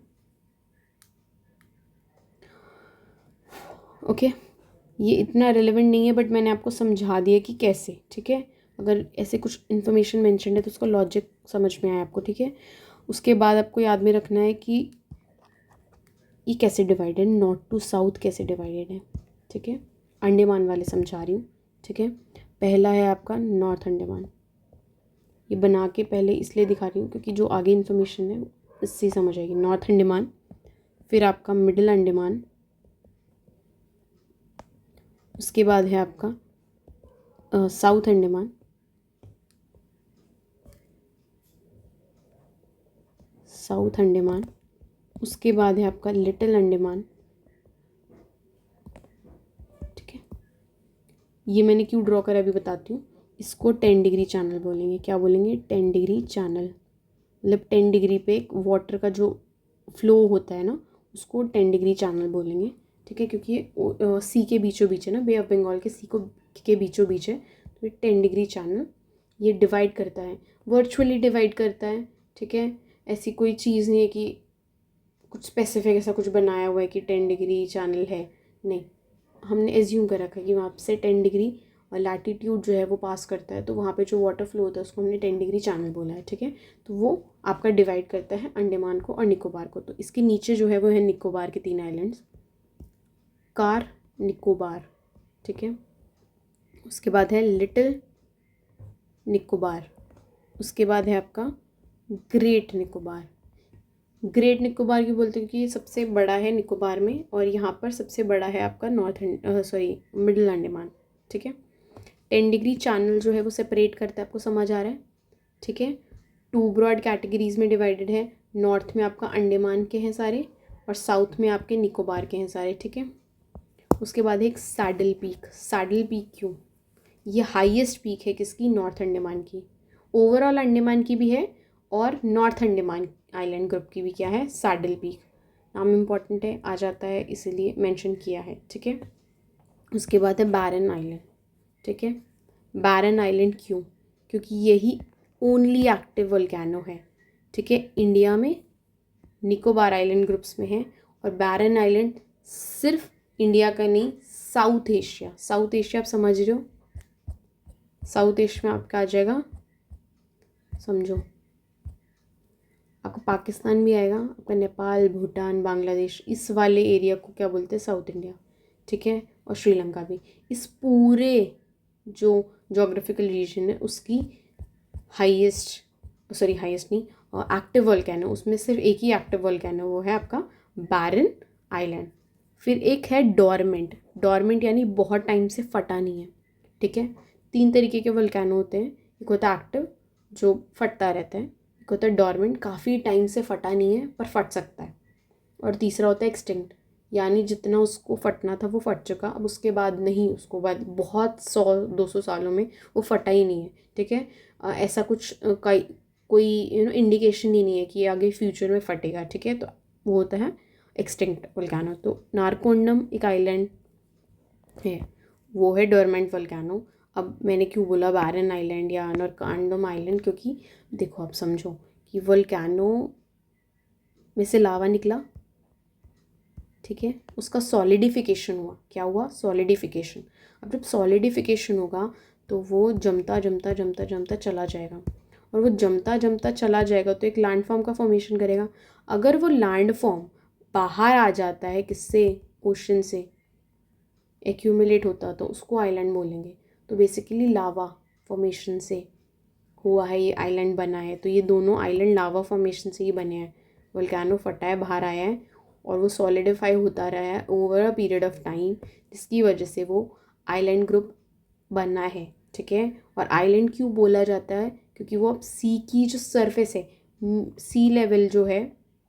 ओके। ये इतना रेलेवेंट नहीं है, बट मैंने आपको समझा दिया कि कैसे, ठीक है। अगर ऐसे कुछ इन्फॉर्मेशन मेंशन है तो उसका लॉजिक समझ में आया आपको, ठीक है। उसके बाद आपको याद में रखना है कि ये कैसे डिवाइडेड, नॉर्थ टू साउथ कैसे डिवाइडेड है, ठीक है। अंडमान वाले समझा रही हूँ, ठीक है। पहला है आपका नॉर्थ अंडमान, ये बना के पहले इसलिए दिखा रही हूँ क्योंकि जो आगे इन्फॉर्मेशन है इससे समझ आएगी। नॉर्थ अंडमान, फिर आपका मिडिल अंडमान, उसके बाद है आपका साउथ अंडमान, उसके बाद है आपका लिटिल अंडमान, ठीक है। ये मैंने क्यों ड्रॉ करा अभी बताती हूँ। इसको 10 डिग्री चैनल बोलेंगे। क्या बोलेंगे? 10 डिग्री चैनल, मतलब 10 डिग्री पे एक वाटर का जो फ्लो होता है ना, उसको 10 डिग्री चैनल बोलेंगे, ठीक है, क्योंकि ये सी के बीचों बीच है ना, बे ऑफ बंगाल के सी को के बीचों बीच है, तो ये 10 डिग्री चैनल ये डिवाइड करता है, वर्चुअली डिवाइड करता है, ठीक है। ऐसी कोई चीज़ नहीं है कि कुछ स्पेसिफिक ऐसा कुछ बनाया हुआ है कि 10 डिग्री चैनल है, नहीं, हमने एज्यूम कर रखा है कि वहाँ से 10 डिग्री और लैटीट्यूड जो है वो पास करता है, तो वहाँ पे जो वाटर फ्लो होता है उसको हमने 10 डिग्री चैनल बोला है, ठीक है। तो वो आपका डिवाइड करता है अंडमान को और निकोबार को। तो इसके नीचे जो है वो है निकोबार के 3 आइलैंड्स, कार, निकोबार, ठीक है। उसके बाद है लिटिल निकोबार, उसके बाद है आपका ग्रेट निकोबार। ग्रेट निकोबार क्यों बोलते हैं? क्योंकि ये सबसे बड़ा है निकोबार में, और यहाँ पर सबसे बड़ा है आपका मिडिल अंडमान, ठीक है। 10 डिग्री चैनल जो है वो सेपरेट करता है, आपको समझ आ रहा है, ठीक है। 2 ब्रॉड कैटेगरीज में डिवाइडेड है, नॉर्थ में आपका अंडमान के हैं सारे, और साउथ में आपके निकोबार के हैं सारे, ठीक है। उसके बाद है एक सैडल पीक। सैडल पीक क्यों? ये हाईएस्ट पीक है किसकी? नॉर्थ अंडमान की। ओवरऑल अंडमान की भी है, और नॉर्थ अंडमान आइलैंड ग्रुप की भी क्या है? Saddle peak. नाम इम्पॉर्टेंट है, आ जाता है इसीलिए मेंशन किया है, ठीक है। उसके बाद है बैरन आइलैंड, ठीक है। बैरन आइलैंड क्यों? क्योंकि यही ओनली एक्टिव वोल्केनो है, ठीक है, इंडिया में। निकोबार आइलैंड ग्रुप्स में है, और बैरन आइलैंड सिर्फ इंडिया का नहीं, साउथ एशिया। साउथ एशिया आप समझ रहे हो? साउथ एशिया में आपका आ जाएगा, समझो, आपको पाकिस्तान भी आएगा, आपका नेपाल, भूटान, बांग्लादेश, इस वाले एरिया को क्या बोलते हैं? साउथ इंडिया, ठीक है। और श्रीलंका भी। इस पूरे जो जोग्राफिकल रीजन है उसकी हाईएस्ट नहीं, एक्टिव वोल्केनो, उसमें सिर्फ एक ही एक्टिव वोल्केनो, वो है आपका बैरन आइलैंड। फिर एक है डोरमेंट। डोरमेंट यानी बहुत टाइम से फटा नहीं है, ठीक है। 3 तरीके के वोल्केनो होते हैं, एक होता है एक्टिव जो फटता रहता है, एक होता है डोरमेंट काफ़ी टाइम से फटा नहीं है पर फट सकता है, और तीसरा होता है एक्सटिंक्ट, यानी जितना उसको फटना था वो फट चुका, अब उसके बाद नहीं, उसको बाद बहुत 100-200 सालों में वो फटा ही नहीं है, ठीक है। ऐसा कुछ कोई इंडिकेशन ही नहीं है कि आगे फ्यूचर में फटेगा, ठीक है। तो वो होता है एक्सटिंक्ट वोल्केनो। तो नारकोंडम एक आइलैंड है, वो है डोरमेंट वोल्केनो। अब मैंने क्यों बोला बैरन आइलैंड या नारकोंडम आइलैंड? क्योंकि देखो, आप समझो कि वोल्केनो में से लावा निकला, ठीक है, उसका सॉलिडिफिकेशन हुआ। क्या हुआ? सॉलिडिफिकेशन। अब जब सॉलिडिफिकेशन होगा तो वो जमता जमता जमता जमता चला जाएगा, और वो जमता जमता चला जाएगा तो एक लैंडफॉर्म का फॉर्मेशन करेगा। अगर वो लैंडफॉर्म बाहर आ जाता है, किससे? ओशन से एक्यूमुलेट होता, तो उसको आइलैंड बोलेंगे। तो बेसिकली लावा फॉर्मेशन से हुआ है ये आइलैंड बना है। तो ये दोनों आइलैंड लावा फॉर्मेशन से ही बने हैं। वोल्केनो फटा है, बाहर आया है, और वो सॉलिडिफाई होता रहा है over a period of time, जिसकी वजह से वो आइलैंड ग्रुप बना है, ठीक है। और आइलैंड क्यों बोला जाता है? क्योंकि वो अब सी की जो सरफेस है, सी लेवल जो है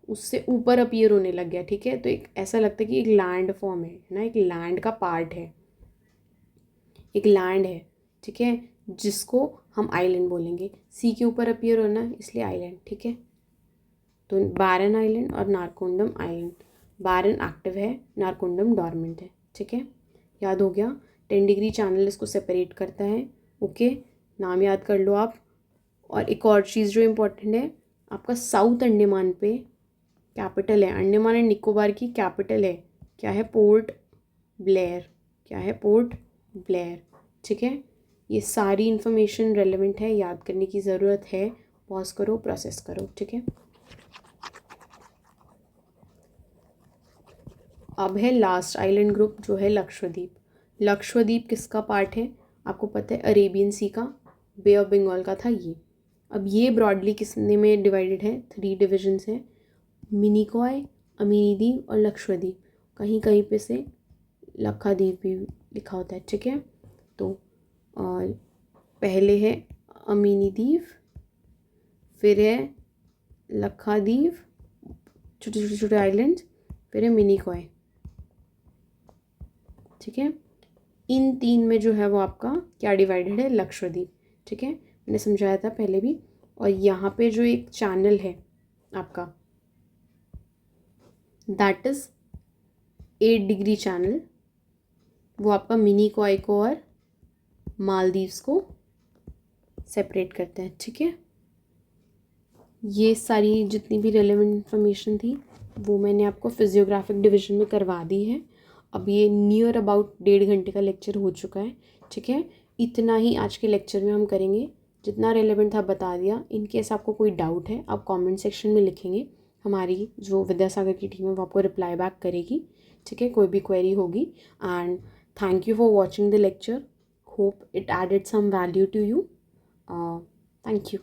उससे ऊपर अपीयर होने लग गया, ठीक है। तो एक ऐसा लगता है कि एक लैंड फॉर्म है ना, एक लैंड का पार्ट है, एक लैंड है, ठीक है, जिसको हम आइलैंड बोलेंगे। सी के ऊपर अपीयर होना इसलिए आइलैंड, ठीक है। तो बैरन आइलैंड और नारकोंडम आइलैंड, बैरन एक्टिव है, नारकोंडम डॉर्मेंट है, ठीक है। याद हो गया? 10 डिग्री चैनल इसको सेपरेट करता है, ओके, नाम याद कर लो आप। और एक और चीज़ जो इम्पोर्टेंट है, आपका साउथ अंडमान पे कैपिटल है, अंडमान एंड निकोबार की कैपिटल है, क्या है? Port Blair. क्या है? पोर्ट ब्लेयर, ठीक है। ये सारी इन्फॉर्मेशन रेलेवेंट है, याद करने की ज़रूरत है। पॉज करो, प्रोसेस करो, ठीक है। अब है लास्ट आइलैंड ग्रुप जो है लक्षद्वीप। लक्षद्वीप किसका पार्ट है? आपको पता है अरेबियन सी का, बे ऑफ बंगाल का था ये। अब ये ब्रॉडली किसने में डिवाइडेड है? 3 डिविजन्स हैं, मिनिकॉय, अमीनी द्वीप और लक्षद्वीप। कहीं कहीं पे से लक्षद्वीप भी लिखा होता है, ठीक है। तो पहले है अमीनी द्वीप, फिर है लक्षद्वीप, छोटे छोटे छोटे आइलैंड्स, फिर है मिनिकॉय, ठीक है। इन 3 में जो है वो आपका क्या डिवाइडेड है? लक्षद्वीप, ठीक है, मैंने समझाया था पहले भी। और यहाँ पे जो एक चैनल है आपका, दैट इज़ 8 डिग्री चैनल, वो आपका मिनिकॉय को और मालदीव्स को सेपरेट करता है, ठीक है। ये सारी जितनी भी रेलेवेंट इन्फॉर्मेशन थी वो मैंने आपको फिजियोग्राफिक डिवीजन में करवा दी है। अब ये नियर अबाउट 1.5 घंटे का लेक्चर हो चुका है, ठीक है। इतना ही आज के लेक्चर में हम करेंगे, जितना रेलेवेंट था बता दिया। इन केस आपको कोई डाउट है आप कमेंट सेक्शन में लिखेंगे, हमारी जो विद्यासागर की टीम है वो आपको रिप्लाई बैक करेगी, ठीक है, कोई भी क्वेरी होगी। And thank you for watching the lecture, hope it added some value to you. Thank you.